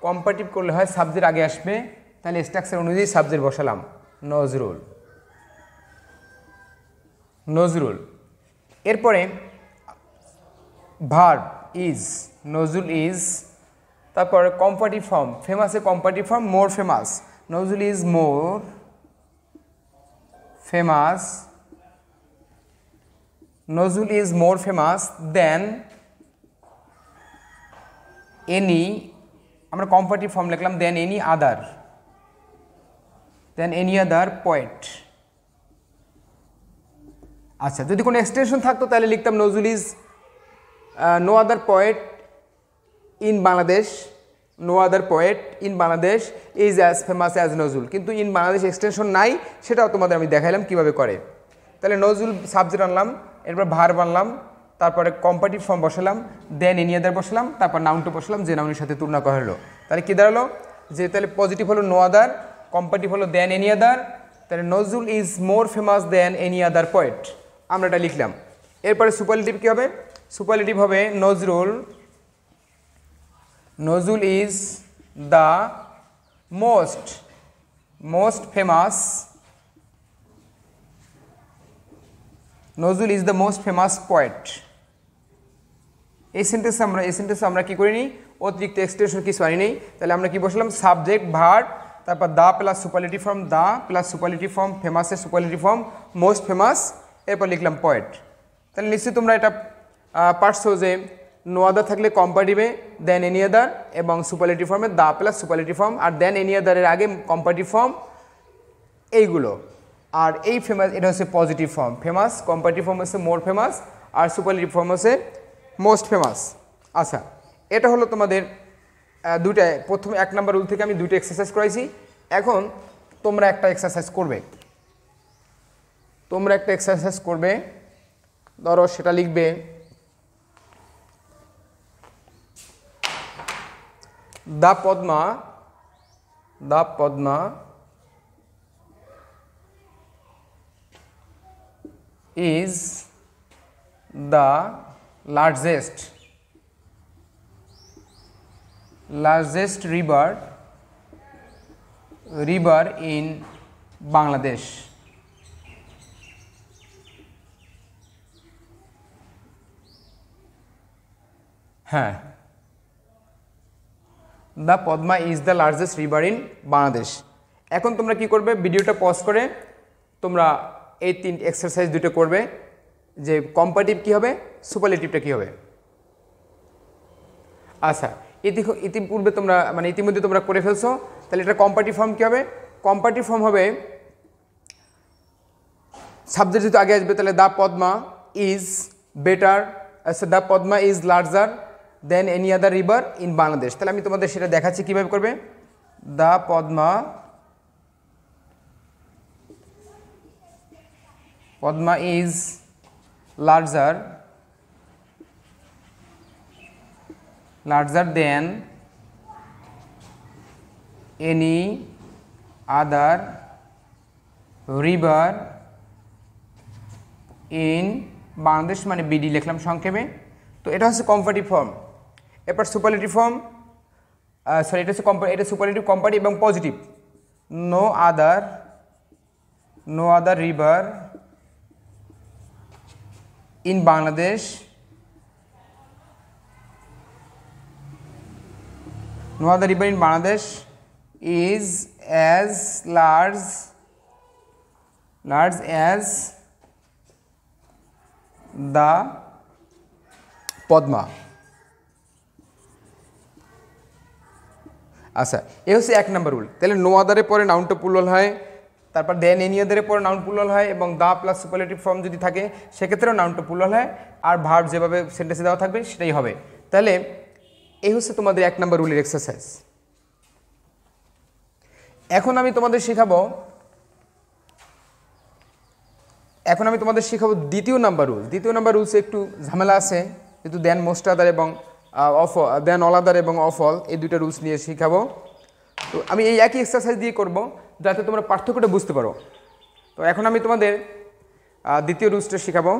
কম্পারেটিভ করলে হয় সাবজেক্ট আগে আসবে, তাহলে স্ট্রাকচার অনুযায়ী সাবজেক্ট বসালাম নজরুল। এরপরে ভার্ব ইজ, নজরুল ইজ, তারপর কম্পারেটিভ ফর্ম, ফেমাসে comparative form more famous, Nazrul is more famous than any, আমরা কম্পারেটিভ ফর্ম লিখলাম দেন এনি আদার পয়েট। আচ্ছা, যদি কোনো এক্সটেনশন থাকতো তাহলে লিখতাম Nazrul is no other poet in Bangladesh, no other poet in Bangladesh is as famous as Nazrul, কিন্তু ইন বাংলাদেশ এক্সটেনশন নাই, সেটাও তোমাদের আমি দেখাইলাম কীভাবে করে। তাহলে নজরুল সাবজেক্ট আনলাম, এরপর ভার্ব আনলাম, তারপরে কম্পারেটিভ ফর্ম বসালাম, দেন এনি আদার বসালাম, তারপর নাউনটা বসালাম যে নাউনের সাথে তুলনা করা হলো। তাহলে কী দাঁড়ালো যে তাহলে পজিটিভ হলো নো আদার, কম্পারেটিভ হলো দেন এনি আদার, তাহলে Nazrul is more famous than any other poet, আমরা এটা লিখলাম। এরপরে সুপারলেটিভ কী হবে? সুপারলেটিভ হবে Nazrul, Nazrul is the most famous, Nazrul is the most famous poet. এই সেন্টেন্সে আমরা কি করিনি, অতিরিক্ত এক্সটেনশন কিছু আনি নেই। তাহলে আমরা কি বসলাম, সাবজেক্ট ভার্ব, তারপর the plus superlative form, the plus superlative form, ফেমাসের সুপারলেটিভ ফর্ম মোস্ট ফেমাস, এরপর লিখলাম পোয়েট। তাহলে নিশ্চয়ই তোমরা এটা পারছো যে নো আদার থাকলে কম্পারেটিভে দেন এনি আদার এবং সুপারলেটিভ ফর্মে দা প্লাস সুপারলেটিভ ফর্ম, আর দেন এনি আদারের আগে কম্পারেটিভ ফর্ম, এইগুলো। আর এই ফেমাস এটা হচ্ছে positive form, famous, comparative form হচ্ছে মোর ফেমাস, আর সুপারলেটিভ ফর্ম হচ্ছে মোস্ট ফেমাস। আচ্ছা, এটা হলো তোমাদের দুইটা, প্রথম 1 নম্বর রুল থেকে আমি দুইটা এক্সারসাইজ করাইছি। এখন তোমরা একটা এক্সারসাইজ করবে, ধরো সেটা লিখবে the Padma is the largest river in Bangladesh. হ্যাঁ, the Padma is the largest river in Bangladesh. এখন তোমরা কি করবে, ভিডিওটা পজ করে তোমরা এই 3 এক্সারসাইজ দুটো করবে, যে কম্পারেটিভ কী হবে, সুপারলেটিভটা কী হবে। আচ্ছা, ইতিপূর্বে তোমরা ইতিমধ্যে তোমরা করে ফেলছো, তাহলে এটা কম্পারেটিভ ফর্ম কী হবে? কম্পারেটিভ ফর্ম হবে সাবজেক্ট যেহেতু আগে আসবে, তাহলে দ্য পদ্মা ইজ বেটার, আচ্ছা the Padma is larger than any other river in Bangladesh. তাহলে আমি তোমাদের সেটা দেখাচ্ছি কীভাবে করবে। The Padma is larger than any other river in Bangladesh, মানে বিডি লিখলাম সংক্ষেপে। তো এটা হচ্ছে কম্পারেটিভ ফর্ম। এরপর সুপারলেটিভ ফর্ম, সরি এটা হচ্ছে এটা সুপারলেটিভ, কম্পারেটিভ এবং positive. No other river in Bangladesh no other river in Bangladesh is as large as the Padma. আচ্ছা, এই হচ্ছে 1 নম্বর রুল। তাহলে নো আদারের পরে নাউনটা প্লুরাল হয়, তারপর দেন এনি আদারের পরে নাউন প্লুরাল হয়, এবং দা প্লাস সুপারলেটিভ ফর্ম যদি থাকে সেক্ষেত্রেও নাউনটা প্লুরাল হয়, আর ভার্ব যেভাবে সেন্টেন্সে দেওয়া থাকবে সেটাই হবে। তাহলে এই হচ্ছে তোমাদের 1 নম্বর রুলের এক্সারসাইজ। এখন আমি তোমাদের শেখাবো দ্বিতীয় নাম্বার রুল। দ্বিতীয় নাম্বার রুলসে একটু ঝামেলা আছে, যেহেতু দেন মোস্ট আদার এবং দেন অল আদার এবং অফ অল, এই দুটো রুলস নিয়ে শেখাবো। তো আমি এই একই এক্সারসাইজ দিয়ে করব, যাতে তোমরা পার্থক্যটা বুঝতে পারো। তো এখন আমি তোমাদের দ্বিতীয় রুলসটা শেখাবো,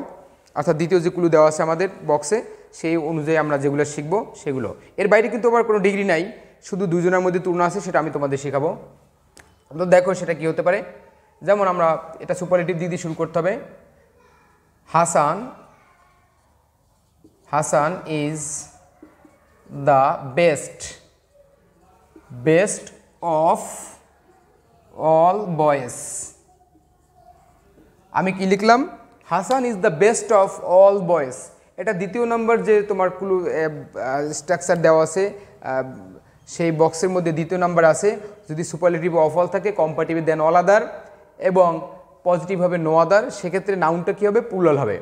অর্থাৎ দ্বিতীয় যে ক্লু দেওয়া আছে আমাদের বক্সে, সেই অনুযায়ী আমরা যেগুলো শিখবো সেগুলো। এর বাইরে কিন্তু আবার কোনো ডিগ্রি নাই, শুধু দুজনের মধ্যে তুলনা আছে, সেটা আমি তোমাদের শেখাবো। তো দেখো সেটা কি হতে পারে। যেমন আমরা এটা সুপারলেটিভ দিয়ে শুরু করতে হবে। Hasan is the best of all boys. আমি কি লিখলাম? Hasan is the best of all boys. এটা দ্বিতীয় নম্বর যে তোমার ক্লু স্ট্রাকচার দেওয়া আছে, সেই বক্সের মধ্যে দ্বিতীয় নাম্বার আছে। যদি সুপারলেটিভ অফ অল থাকে, কম্পারেটিভ দেন অল আদার, এবং পজিটিভ হবে নো আদার, সেক্ষেত্রে নাউনটা কী হবে? প্লুরাল হবে।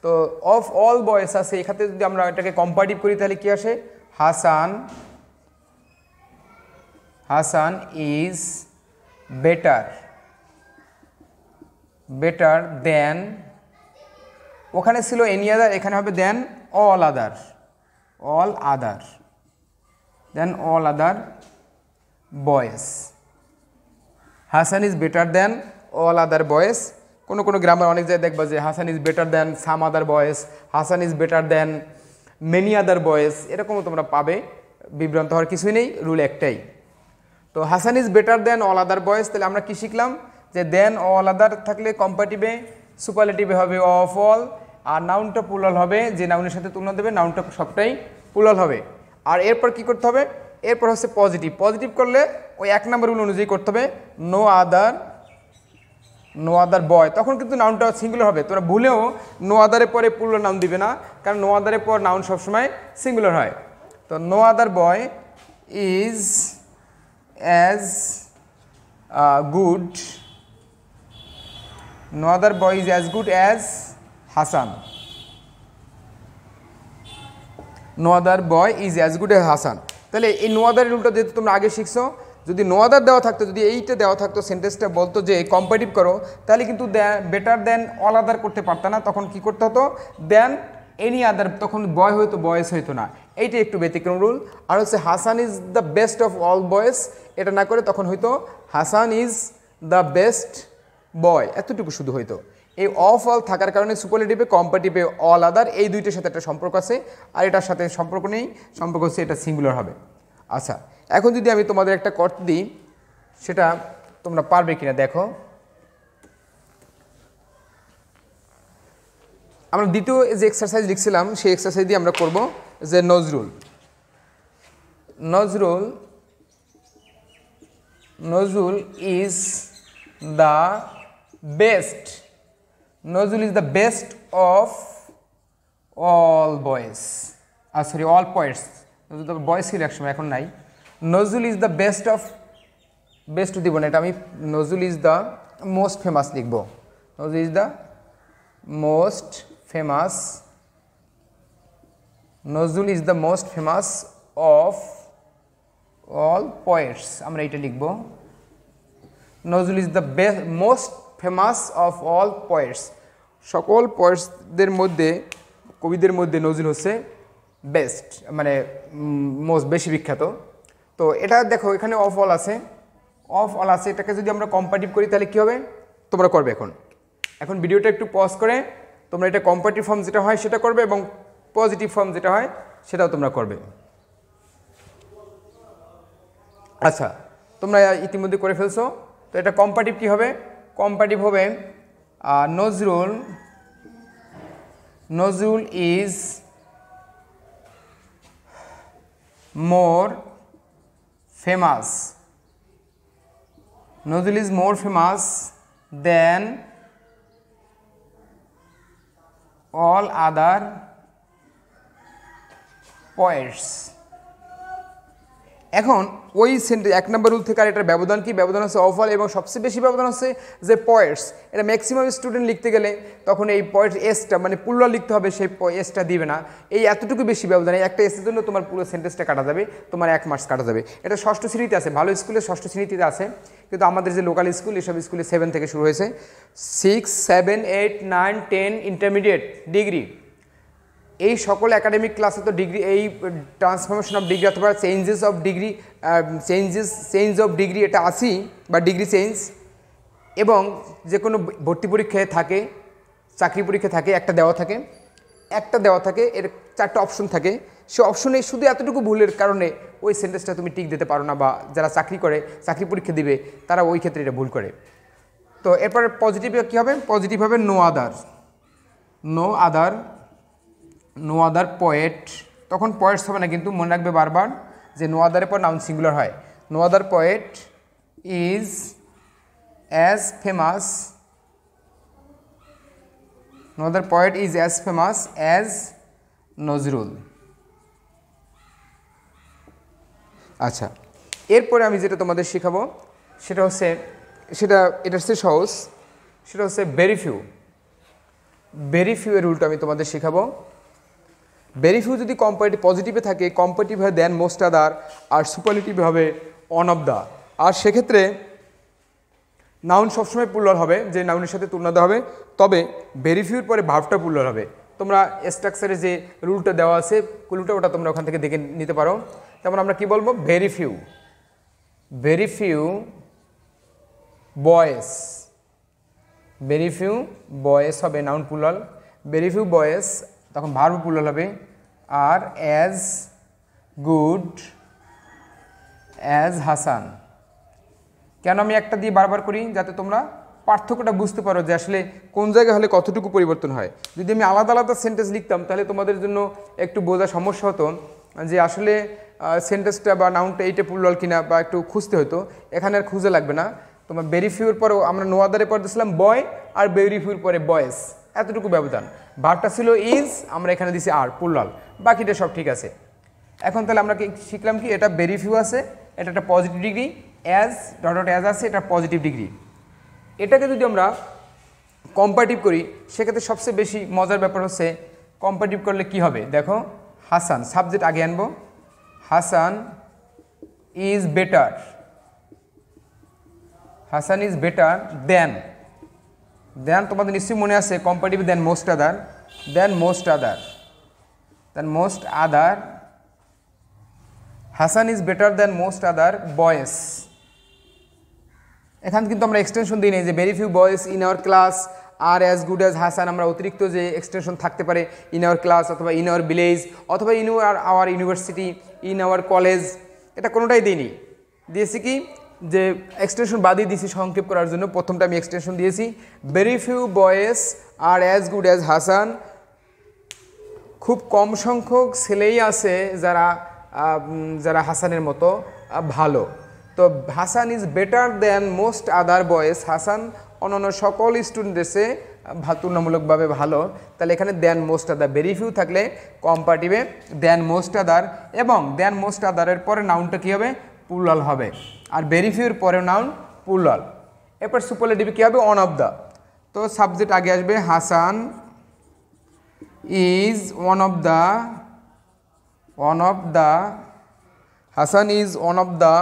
তো অফ অল বয়েস আছে, এখানে যদি আমরা এটাকে কম্পারেটিভ করি তাহলে কি আসে, হাসান ইজ বেটার দেন, ওখানে ছিল এনি আদার, এখানে হবে দেন অল আদার বয়েস। Hasan is better then all আদার বয়েস। কোনো গ্রামার অনেক জায়গায় দেখবা যে হাসান ইজ বেটার দেন সাম আদার বয়েস, Hasan is better then many other বয়েস, এরকমও তোমরা পাবে। বিভ্রান্ত হওয়ার কিছুই নেই, রুল একটাই। তো Hasan is better then all আদার বয়েস, তাহলে আমরা কি শিখলাম যে দেন অল আদার থাকলে কম্পারেটিভে সুপারলেটিভে হবে অফ অল, আর নাউনটা প্লুরাল হবে, যে নাউনের সাথে তুলনা দেবে নাউনটা সবটাই প্লুরাল হবে। আর এরপর কি করতে হবে, এরপর হচ্ছে পজিটিভ করলে ওই 1 নম্বর রুল অনুযায়ী করতে হবে নো আদার বয়, তখন কিন্তু নাউনটা সিঙ্গুলার হবে। তোমরা ভুলেও নো আদারের পরে প্লুরাল নাউন দিবে না, কারণ নো আদারের পর নাউন সবসময় সিঙ্গুলার হয়। তো no other boy is as good, no other boy is as good as Hasan, no other boy is as good as Hasan. তাহলে এই নো আদার রুলটা যেহেতু তোমরা আগে শিখছো, যদি নো আদার দেওয়া থাকতো, যদি এইটা দেওয়া থাকতো, সেন্টেন্সটা বলতো যে কম্পারেটিভ করো, তাহলে কিন্তু বেটার দেন অল আদার করতে পারতো না, তখন কি করতে হতো দেন এনি আদার, তখন বয় হয়তো বয়েস হইতো না। এইটা একটু ব্যতিক্রম রুল। আর হচ্ছে Hasan is the best of all বয়েস, এটা না করে তখন হয়তো হাসান ইজ দ্য বেস্ট বয়, এতটুকু শুধু হইতো। এই অফ অল থাকার কারণে সুপারলেটিভে কম্পারেটিভে অল আদার, এই দুইটার সাথে একটা সম্পর্ক আছে, আর এটার সাথে সম্পর্ক নেই, সম্পর্ক হচ্ছে এটা সিঙ্গুলার হবে। আচ্ছা, এখন যদি আমি তোমাদের একটা করতে দিই, সেটা তোমরা পারবে কিনা দেখো। আমরা দ্বিতীয় যে এক্সারসাইজ লিখছিলাম সেই এক্সারসাইজ দিয়ে আমরা করব যে Nazrul is the best of all বয়েস, সরি অল পয়েন্টস, বয়েস ছিল একসময়, এখন নাই। নজরুল ইজ দ্য বেস্ট দিব না, এটা আমি Nazrul is the most famous লিখব। Nazrul is the most famous of all poets, আমরা এটা লিখব। Nazrul is the most famous of all poets, সকল পোয়েটসদের মধ্যে, কবিদের মধ্যে নজরুল হচ্ছে বেস্ট, মানে মোস্ট, বেশি বিখ্যাত। তো এটা দেখো এখানে অফ অল আছে, এটাকে যদি আমরা কম্পারেটিভ করি তাহলে কী হবে তোমরা করবে। এখন ভিডিওটা একটু পজ করে তোমরা এটা কম্পারেটিভ ফর্ম যেটা হয় সেটা করবে, এবং পজিটিভ ফর্ম যেটা হয় সেটাও তোমরা করবে। আচ্ছা, তোমরা ইতিমধ্যে করে ফেলছো। তো এটা কম্পারেটিভ কী হবে, কম্পারেটিভ হবে Nazrul is more famous than all other poets। এখন ওই সেন্টেন্স 1 নম্বর রুল থেকে আর এটার ব্যবধান কি, ব্যবধান হচ্ছে অফ অল, এবং সবচেয়ে বেশি ব্যবধান হচ্ছে যে পোয়েটস, এটা ম্যাক্সিমাম স্টুডেন্ট লিখতে গেলে তখন এই পোয়েট এসটা মানে প্লুরাল লিখতে হবে, সেই এসটা দিবে না, এই এতটুকু বেশি ব্যবধান। একটা এসের জন্য তোমার পুরো সেন্টেন্সটা কাটা যাবে, তোমার 1 মার্কস কাটা যাবে। এটা 6ষ্ঠ শ্রেণীতে আছে, ভালো স্কুলে 6ষ্ঠ শ্রেণীতে আছে, কিন্তু আমাদের যে লোকাল স্কুল এসব স্কুলে 7 থেকে শুরু হয়েছে, 6, 7, 8, 9, 10 ইন্টারমিডিয়েট ডিগ্রি, এই সকল একাডেমিক ক্লাসে তো ডিগ্রি, এই ট্রান্সফরমেশন অফ ডিগ্রি অথবা চেঞ্জ অফ ডিগ্রি এটা আসি, বা ডিগ্রি চেঞ্জ, এবং যে কোনো ভর্তি পরীক্ষায় থাকে, চাকরি পরীক্ষা থাকে, একটা দেওয়া থাকে, এর 4টা অপশন থাকে, সে অপশনে শুধু এতটুকু ভুলের কারণে ওই সেন্টেন্সটা তুমি টিক দিতে পারো না, বা যারা চাকরি পরীক্ষা দিবে তারা ওই ক্ষেত্রে এটা ভুল করে। তো এরপরে পজিটিভ কী হবে, পজিটিভ হবে নো আদার পোয়েট, তখন পোয়েটস হবে না, কিন্তু মনে রাখবে বারবার যে নো আদারের পর নাউন সিঙ্গুলার হয়। No other poet is as famous as Nazrul. আচ্ছা, এরপরে আমি যেটা তোমাদের শেখাবো এটা হচ্ছে সহজ, সেটা হচ্ছে ভেরি ফিউ। ভেরি ফিউ এর রুলটা আমি তোমাদের শেখাবো। ভেরি ফিউ যদি কম্পারেটিভ পজিটিভে থাকে, কম্পারেটিভ হয় দেন মোস্ট আদার, আর সুপারলেটিভ হবে অন অফ দ্য। আর সেক্ষেত্রে নাউন সবসময় প্লুরাল হবে, যে নাউনের সাথে তুলনা দেওয়া হবে, তবে ভেরি ফিউর পরে ভার্বটা প্লুরাল হবে। তোমরা স্ট্রাকচারে যে রুলটা দেওয়া আছে ক্লুটা, ওটা তোমরা ওখান থেকে দেখে নিতে পারো। তেমন আমরা কি বলবো, ভেরি ফিউ, ভেরি ফিউ বয়েস, ভেরি ফিউ বয়েস হবে নাউন প্লুরাল, ভেরি ফিউ বয়েস তখন ভার্ব প্লুরাল হবে, আর অ্যাজ গুড অ্যাজ হাসান। কেন আমি একটা দিয়ে বারবার করি, যাতে তোমরা পার্থক্যটা বুঝতে পারো যে আসলে কোন জায়গায় হলে কতটুকু পরিবর্তন হয়। যদি আমি আলাদা আলাদা সেন্টেন্স লিখতাম তাহলে তোমাদের জন্য একটু বোঝা সমস্যা হতো যে আসলে সেন্টেন্সটা বা নাউনটা এইটা প্লুরাল কিনা, বা একটু খুঁজতে হতো। এখানে আর খুঁজে লাগবে না। তোমার ভেরি ফিউর পরেও আমরা নো আদারে পরে দিয়েছিলাম বয়, আর ভেরি ফিউর পরে বয়েস, এতটুকু ব্যবধান। ভার্বটা ছিল ইজ, আমরা এখানে দিছি আর প্লুরাল, বাকিটা সব ঠিক আছে। এখন তাহলে আমরা কি শিখলাম, কি এটা ভেরি ফিউ আছে, এটা একটা positive degree, as dot dot as আছে, এটা পজিটিভ ডিগ্রি। এটাকে যদি আমরা কম্পারেটিভ করি সেক্ষেত্রে সবচেয়ে বেশি মজার ব্যাপার হচ্ছে কম্পারেটিভ করলে কি হবে। দেখো, হাসান সাবজেক্ট আগে আনবো, Hasan is better, Hasan is better than, than তোমাদের নিশ্চয়ই মনে আছে comparative than most other, than most other, than most other, Hasan is better than most other boys. এখানে কিন্তু আমরা এক্সটেনশন দিই নাই যে very few boys in our class আর অ্যাজ গুড অ্যাজ হাসান, আমরা অতিরিক্ত যে এক্সটেনশন থাকতে পারে ইন আওয়ার ক্লাস অথবা ইন আওয়ার ভিলেজ অথবা in our university, in our college, এটা কোনোটাই দিইনি। দিয়েছি কি যে এক্সটেনশন বাদই দিয়েছি সংক্ষেপ করার জন্য। প্রথমটা আমি এক্সটেনশন দিয়েছি ভেরি ফিউ বয়েস আর অ্যাজ গুড অ্যাজ হাসান, খুব কম সংখ্যক ছেলেই আছে যারা যারা হাসানের মতো ভালো। তো Hasan is better than most other বয়েস, হাসান অন্যান্য সকল স্টুডেন্টের চেয়ে তুলনামূলকভাবে ভালো। তাহলে এখানে দেন মোস্ট আদার, ভেরি ফিউ থাকলে কম্পারেটিভে দেন মোস্ট আদার, এবং দেন মোস্ট আদারের পরে নাউনটা কী হবে, প্লুরাল হবে, আর ভেরি ফিউর পরে নাউন প্লুরাল। এরপর সুপারলেটিভে কী হবে, অন অফ দ্য। তো সাবজেক্ট আগে আসবে, Hasan is one of the, one of the, Hasan is one of the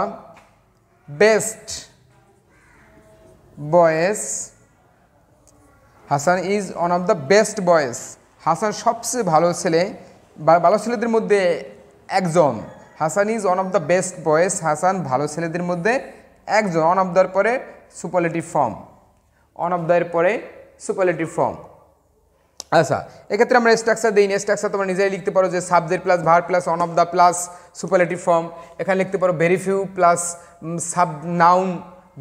best boys, Hasan is one of the best boys, Hasan সবচেয়ে ভালো ছেলে, ভালো ছেলেদের মধ্যে একজন। Hasan is one of the best boys, Hasan ভালো ছেলেদের মধ্যে একজন। অন অফ দ্যার পরে সুপারলেটিভ ফর্ম, অন অফ দ্যার পরে সুপারলেটিভ ফর্ম। আচ্ছা, এক্ষেত্রে আমরা স্ট্রাকচার দিই না, স্ট্রাকচার তোমরা নিজেই লিখতে পারো যে subject plus verb plus one of the plus superlative form. এখানে লিখতে পারো very few plus noun,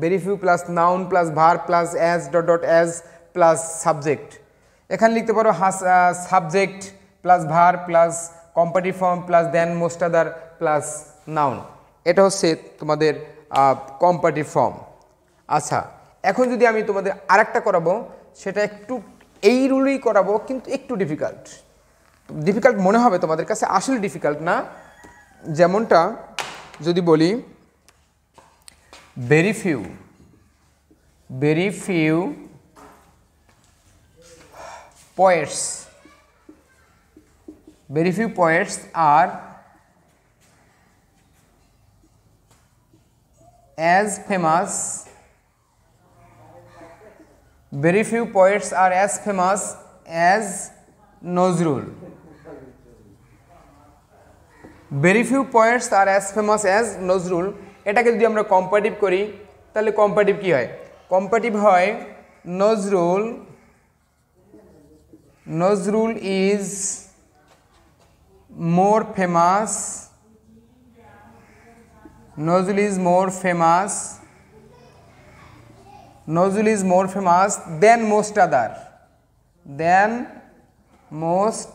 very few plus noun plus verb plus as dot dot as plus subject. এখানে লিখতে পারো subject plus verb plus comparative form plus than most other plus noun. এটা হচ্ছে তোমাদের comparative form. আচ্ছা, এখন যদি আমি তোমাদের আরেকটা করাবো, সেটা একটু এই রুলেই করাবো, কিন্তু একটু ডিফিকাল্ট, ডিফিকাল্ট মনে হবে তোমাদের কাছে, আসলে ডিফিকাল্ট না। যেমনটা যদি বলি very few, very few poets, very few poets are as famous, very few poets are as famous as Nazrul, very few poets are as famous as Nazrul। এটাকে যদি আমরা কম্পারেটিভ করি তাহলে কম্পারেটিভ কি হয়, কম্পারেটিভ হয় Nazrul, Nazrul is more famous, Nazrul is more famous, Nazrul is more famous than most other, than most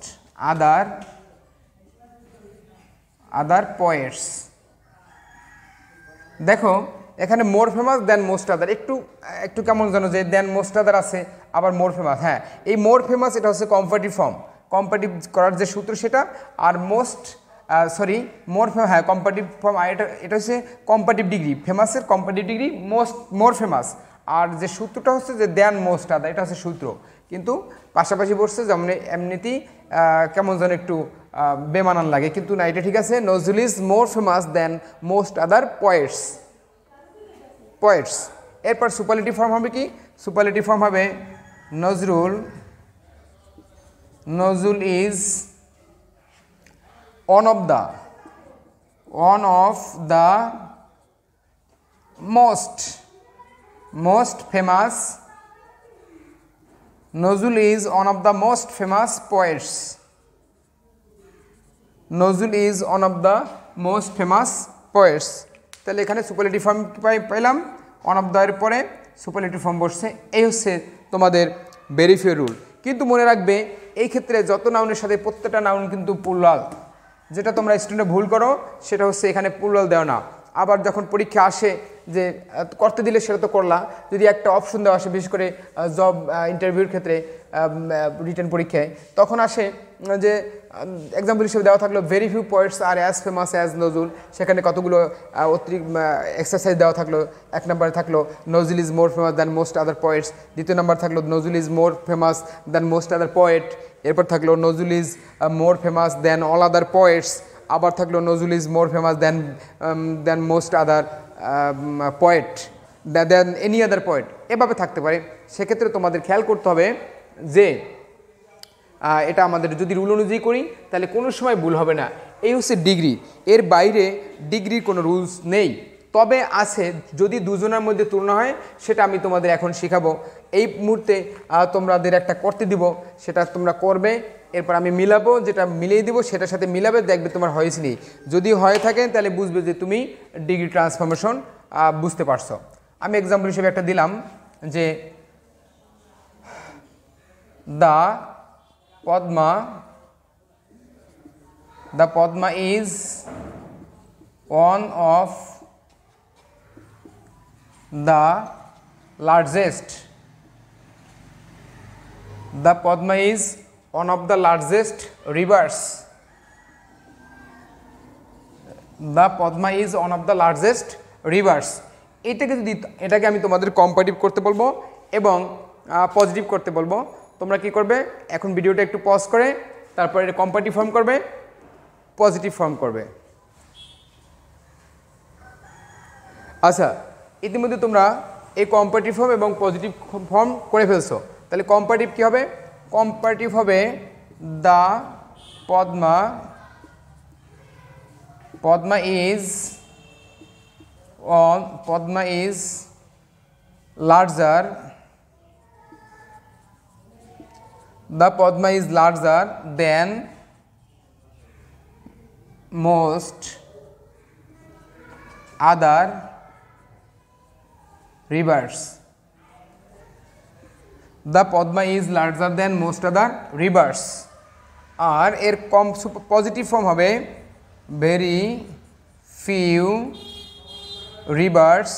other poets। দেখো এখানে মোর ফেমাস দেন মোস্ট আদার, একটু একটু কেমন জানো যে দেন মোস্ট আদার আছে আবার মোর ফেমাস। হ্যাঁ, এই মোর ফেমাস এটা হচ্ছে কম্পারেটিভ ফর্ম, কম্পারেটিভ করার যে সূত্র সেটা, আর মোস্ট মোর হ্যাঁ কম্পারেটিভ ফর্ম, আর এটা হচ্ছে কম্পারেটিভ ডিগ্রি, ফেমাসের কম্পারেটিভ ডিগ্রি মোর ফেমাস, আর যে সূত্রটা হচ্ছে যে দেন মোস্ট আদার, এটা হচ্ছে সূত্র। কিন্তু পাশাপাশি বসছে, যেমন এমনিতেই কেমন যেন একটু বেমানান লাগে, কিন্তু না, এটা ঠিক আছে। Nazrul is more famous than most other poets. এরপর সুপারলেটিভ ফর্ম হবে কি? সুপারলেটিভ ফর্ম হবে Nazrul is one of the most famous. Nozrul is one of the most famous poets. Nozrul is one of the most famous poets. তাহলে এখানে superlative form পাইলাম, one of the এর পরে superlative form বসছে। এই হচ্ছে তোমাদের ভেরি ফিউ রুল। কিন্তু মনে রাখবে এই ক্ষেত্রে যত নাউনের সাথে প্রত্যেকটা নাউন কিন্তু প্লুরাল। যেটা তোমরা স্টুডেন্টে ভুল করো সেটা হচ্ছে এখানে প্লুরাল দেওয়া না। আবার যখন পরীক্ষা আসে যে করতে দিলে সেটা তো করলা, যদি একটা অপশন দেওয়া আসে, বিশেষ করে জব ইন্টারভিউর ক্ষেত্রে রিটেন পরীক্ষায়, তখন আসে যে এক্সাম্পল হিসেবে দেওয়া থাকলো very few poets are as famous as Nazrul. সেখানে কতগুলো অতিরিক্ত এক্সারসাইজ দেওয়া থাকলো। এক নম্বরে থাকলো Nazrul is more famous than most other poets. দ্বিতীয় নম্বর থাকলো Nazrul is more famous than most other poet. এরপর থাকলো Nazrul is more famous than all other poets. আবার থাকলো Nazrul is more famous than most other poet, than any other poet. এভাবে থাকতে পারে। সেক্ষেত্রে তোমাদের খেয়াল করতে হবে যে এটা আমাদের যদি রুল অনুযায়ী করি তাহলে কোনো সময় ভুল হবে না। এই হচ্ছে ডিগ্রি, এর বাইরে ডিগ্রির কোনো রুলস নেই। তবে আছে যদি দুজনের মধ্যে তুলনা হয়, সেটা আমি তোমাদের এখন শেখাবো। এই মুহূর্তে তোমাদের একটা করতে দিব, সেটা তোমরা করবে। এরপর আমি মিলাবো, যেটা মিলিয়ে দিব সেটার সাথে মিলাবে, দেখবে তোমার হয়েছে নি। যদি হয়ে থাকে তাহলে বুঝবে যে তুমি ডিগ্রি ট্রান্সফরমেশন বুঝতে পারছো। আমি এক্সাম্পল হিসেবে একটা দিলাম যে the Padma is one of the largest one of the largest rivers. The Padma is one of the largest rivers. এটাকে আমি তোমাদের কম্পারেটিভ করতে বলবো এবং পজিটিভ করতে বলবো। তোমরা কি করবে, এখন ভিডিওটা একটু পজ করে তারপর এটা কম্পারেটিভ ফর্ম করবে, পজিটিভ ফর্ম করবে। আচ্ছা, ইতিমধ্যে তোমরা এই কম্পারেটিভ ফর্ম এবং পজিটিভ ফর্ম করে ফেলছো। তাহলে কম্পারেটিভ কি হবে? কম্পারেটিভ হবে the Padma is larger than most other rivers. The Padma is larger than most other rivers. আর এর পজিটিভ ফর্ম হবে very few rivers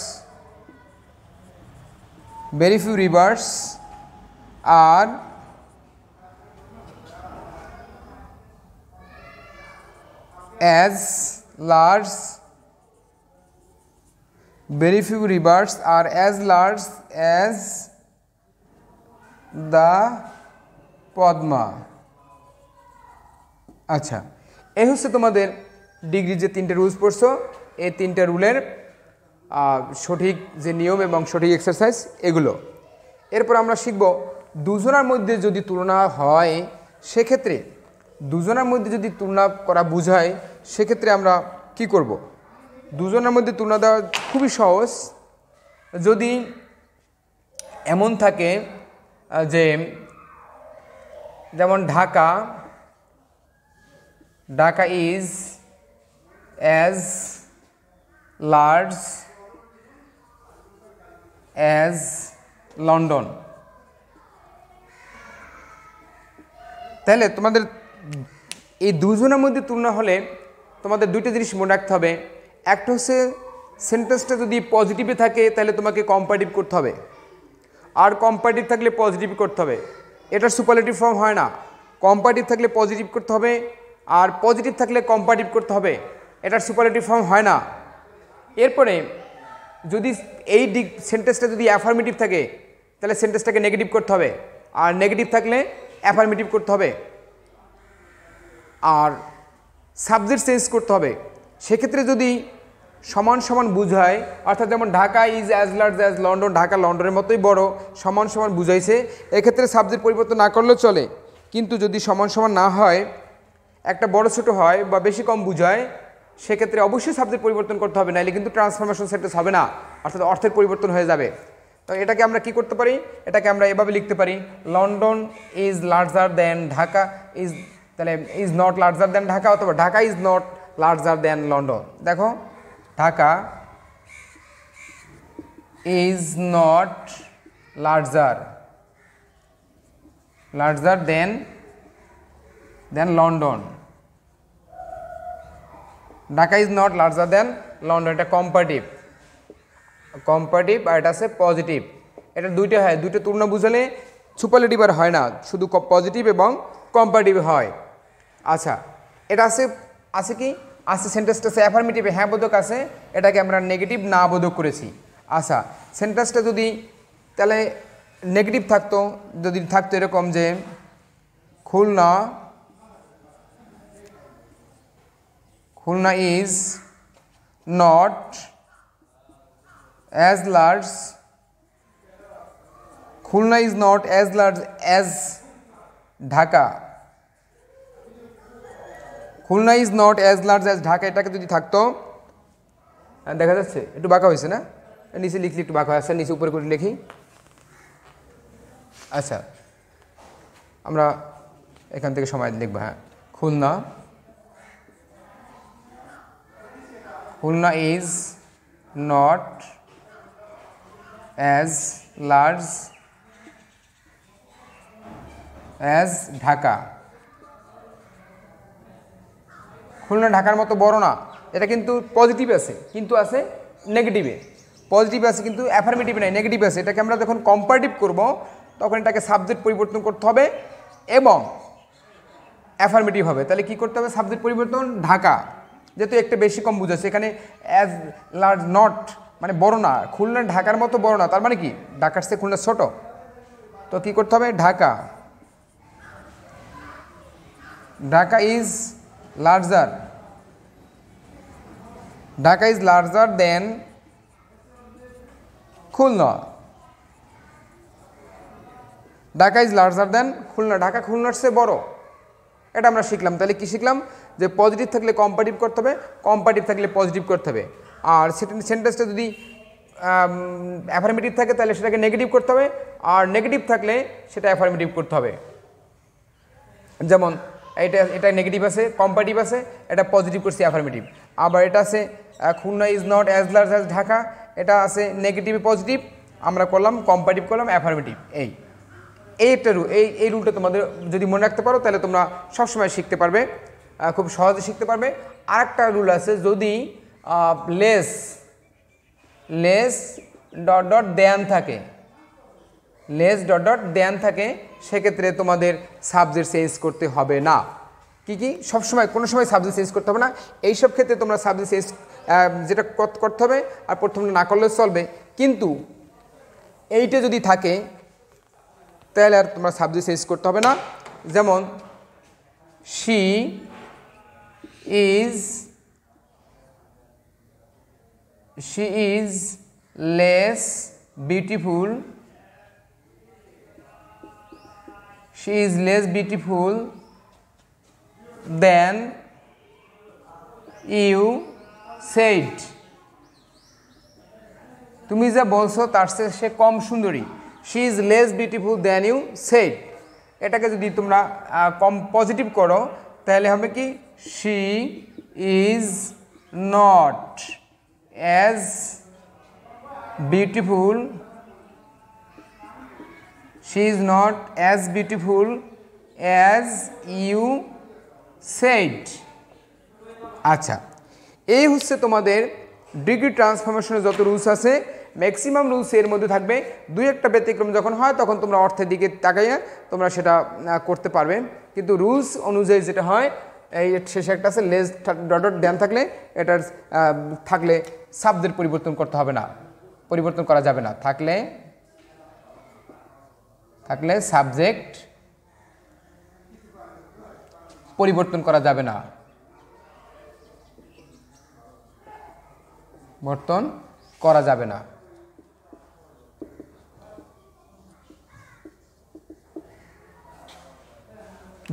are as large as the Padma. আচ্ছা, এই হচ্ছে তোমাদের ডিগ্রি যে তিনটে রুলস পড়ছো, এই তিনটে রুলের সঠিক যে নিয়ম এবং সঠিক এক্সারসাইজ এগুলো। এরপর আমরা শিখব দুজনের মধ্যে যদি তুলনা হয়, সেক্ষেত্রে দুজনের মধ্যে যদি তুলনা করা বোঝায়, সেক্ষেত্রে আমরা কি করব। দুজনের মধ্যে তুলনা দেওয়া খুবই সহজ। যদি এমন থাকে যে যেমন Dhaka is as large as London. তাহলে তোমাদের এই দুজনের মধ্যে তুলনা হলে তোমাদের দুইটা জিনিস মনে রাখতে হবে। একটা হচ্ছে সেন্টেন্সটা যদি পজিটিভে থাকে তাহলে তোমাকে কম্পারেটিভ করতে হবে, আর কম্পারেটিভ থাকলে পজিটিভ করতে হবে। এটার সুপারলেটিভ ফর্ম হয় না। কম্পারেটিভ থাকলে পজিটিভ করতে হবে, আর পজিটিভ থাকলে কম্পারেটিভ করতে হবে। এটার সুপারলেটিভ ফর্ম হয় না। এরপরে যদি এই সেন্টেন্সটা যদি অ্যাফার্মেটিভ থাকে তাহলে সেন্টেন্সটাকে নেগেটিভ করতে হবে। আর নেগেটিভ থাকলে অ্যাফার্মেটিভ করতে হবে। আর সাবজেক্ট চেঞ্জ করতে হবে। সেক্ষেত্রে যদি সমান সমান বুঝায়, অর্থাৎ যেমন Dhaka is as large as London, Dhaka লন্ডনের মতোই বড়, সমান সমান বুঝাইছে, এক্ষেত্রে সাবজেক্ট পরিবর্তন না করলেও চলে। কিন্তু যদি সমান সমান না হয়, একটা বড় ছোটো হয় বা বেশি কম বুঝায়, সেক্ষেত্রে অবশ্যই সাবজেক্ট পরিবর্তন করতে হবে, নাহলে কিন্তু ট্রান্সফরমেশন সেন্টেন্স হবে না, অর্থাৎ অর্থের পরিবর্তন হয়ে যাবে। তো এটাকে আমরা কি করতে পারি, এটাকে আমরা এভাবে লিখতে পারি, London is larger than Dhaka is, তাহলে is not larger than Dhaka, অথবা Dhaka is not larger than London. দেখো, Dhaka is not larger than London, Dhaka is not larger than London. এটা কম্পারেটিভ, আর এটা আছে পজিটিভ। এটা দুইটা হয়, দুইটা তুলনা বুঝালে সুপারলেটিভ আর হয় না, শুধু পজিটিভ এবং কম্পারেটিভ হয়। আচ্ছা, এটা আছে কি আছে, সেন্টেন্সটা আছে অ্যাফার্মেটিভে হ্যাঁ বোধক আছে, এটাকে আমরা নেগেটিভ না বোধক করেছি। আচ্ছা, সেন্টেন্সটা যদি তাহলে নেগেটিভ থাকতো, যদি থাকতো এরকম যে Khulna is not as large, Khulna is not as large as Dhaka, Khulna is not as large as Dhaka, এটাকে যদি থাকতো, দেখা যাচ্ছে একটু বাঁকা হয়েছে না, নিচে লিখলে একটু বাঁকা হয়েছে, নিচে উপরে করে লিখি। আচ্ছা, আমরা এখান থেকে সময় লিখব। হ্যাঁ, Khulna is not as large as Dhaka, Khulna ঢাকার মতো বড় না। এটা কিন্তু পজিটিভ আছে, কিন্তু আছে নেগেটিভে, পজিটিভ আছে কিন্তু অ্যাফার্মেটিভ নাই, নেগেটিভ আছে। এটাকে আমরা যখন কম্পারেটিভ করব, তখন এটাকে সাবজেক্ট পরিবর্তন করতে হবে এবং অ্যাফার্মেটিভ হবে। তাহলে কি করতে হবে, সাবজেক্ট পরিবর্তন ঢাকা, যেহেতু একটা বেশি কম বুঝাচ্ছে, এখানে অ্যাজ লার্জ নট মানে বড় না, খুলনা ঢাকার মতো বড় না, তার মানে কি ঢাকার চেয়ে খুলনা ছোট। তো কি করতে হবে, Dhaka is larger then Khulna, Dhaka is larger দেন খুলনা, ঢাকা খুলনার চেয়ে বড়। এটা আমরা শিখলাম। তাহলে কি শিখলাম, যে পজিটিভ থাকলে কম্পারেটিভ করতে হবে, কম্পারেটিভ থাকলে পজিটিভ করতে হবে। আর সেন্টেন্সটা যদি অ্যাফার্মেটিভ থাকে তাহলে সেটাকে নেগেটিভ করতে হবে, আর নেগেটিভ থাকলে সেটা অ্যাফার্মেটিভ করতে হবে। যেমন এটা নেগেটিভ আছে, কম্পারেটিভ আছে, এটা পজিটিভ করছি অ্যাফার্মেটিভ। আবার এটা আছে Khulna is not as large as Dhaka, এটা আছে নেগেটিভ পজিটিভ, আমরা করলাম কম্পারেটিভ, করলাম অ্যাফার্মেটিভ। এই রুলটা তোমাদের যদি মনে রাখতে পারো, তাহলে তোমরা সবসময় শিখতে পারবে, খুব সহজে শিখতে পারবে। আর একটা রুল আছে, যদি লেস ডট দেন থাকে, সেক্ষেত্রে তোমাদের সাবজেক্ট চেঞ্জ করতে হবে না। কি সবসময় কোনো সময় সাবজেক্ট চেঞ্জ করতে হবে না, এইসব ক্ষেত্রে তোমরা সাবজেক্ট চেঞ্জ যেটা করতে হবে, আর প্রথমে না করলেও চলবে। কিন্তু এইটা যদি থাকে তাহলে আর তোমরা সাবজেক্ট চেঞ্জ করতে হবে না। যেমন she is less beautiful, than you said, তুমি যা বলছো তার চেয়ে সে কম সুন্দরী। She is less beautiful than you said, এটাকে যদি তোমরা কম পজিটিভ করো তাহলে হবে কি, she is not as beautiful as you said. আচ্ছা, এই হচ্ছে তোমাদের ডিগ্রি ট্রান্সফরমেশনের যত রুলস আছে, ম্যাক্সিমাম রুলস এর মধ্যে থাকবে। দুই একটা ব্যতিক্রম যখন হয় তখন তোমরা অর্থের দিকে তাকাইয়া তোমরা সেটা করতে পারবে, কিন্তু রুলস অনুযায়ী যেটা হয়, এই শেষে একটা আছে লেস ডট দেন থাকলে, এটার থাকলে সাবজেক্ট পরিবর্তন করতে হবে না, পরিবর্তন করা যাবে না, থাকলে সাবজেক্ট পরিবর্তন করা যাবে না, পরিবর্তন করা যাবে না।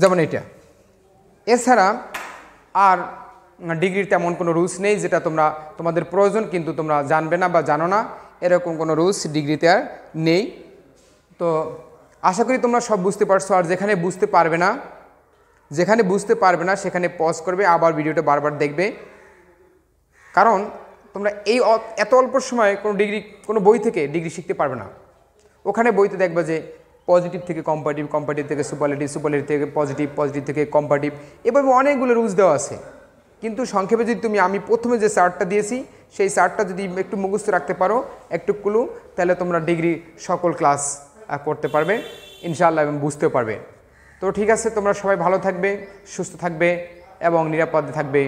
যেমন এটা। এছাড়া আর ডিগ্রির তেমন কোনো রুলস নেই যেটা তোমাদের প্রয়োজন কিন্তু তোমরা জানবে না বা জানো না, এরকম কোনো রুলস ডিগ্রিতে আর নেই। তো আশা করি তোমরা সব বুঝতে পারছো। আর যেখানে বুঝতে পারবে না সেখানে পজ করবে, আবার ভিডিওটা বারবার দেখবে। কারণ তোমরা এত অল্প সময়ে কোনো বই থেকে ডিগ্রি শিখতে পারবে না। ওখানে বইতে দেখবে যে পজিটিভ থেকে কম্পারেটিভ, কম্পারেটিভ থেকে সুপারলেটিভ, সুপারলেটিভ থেকে পজিটিভ, পজিটিভ থেকে কম্পারেটিভ, এভাবে অনেকগুলো রুলস দেওয়া আছে। কিন্তু সংক্ষেপে যদি আমি প্রথমে যে চার্টটা দিয়েছি সেই চার্টটা যদি একটু মুখস্থ রাখতে পারো, একটু ক্লু, তাহলে তোমরা ডিগ্রি সকল ক্লাস করতে পারবে ইনশাআল্লাহ এবং বুঝতেও পারবে। তো ঠিক আছে, তোমরা সবাই ভালো থাকবে, সুস্থ থাকবে এবং নিরাপদে থাকবে।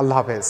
আল্লাহ হাফেজ।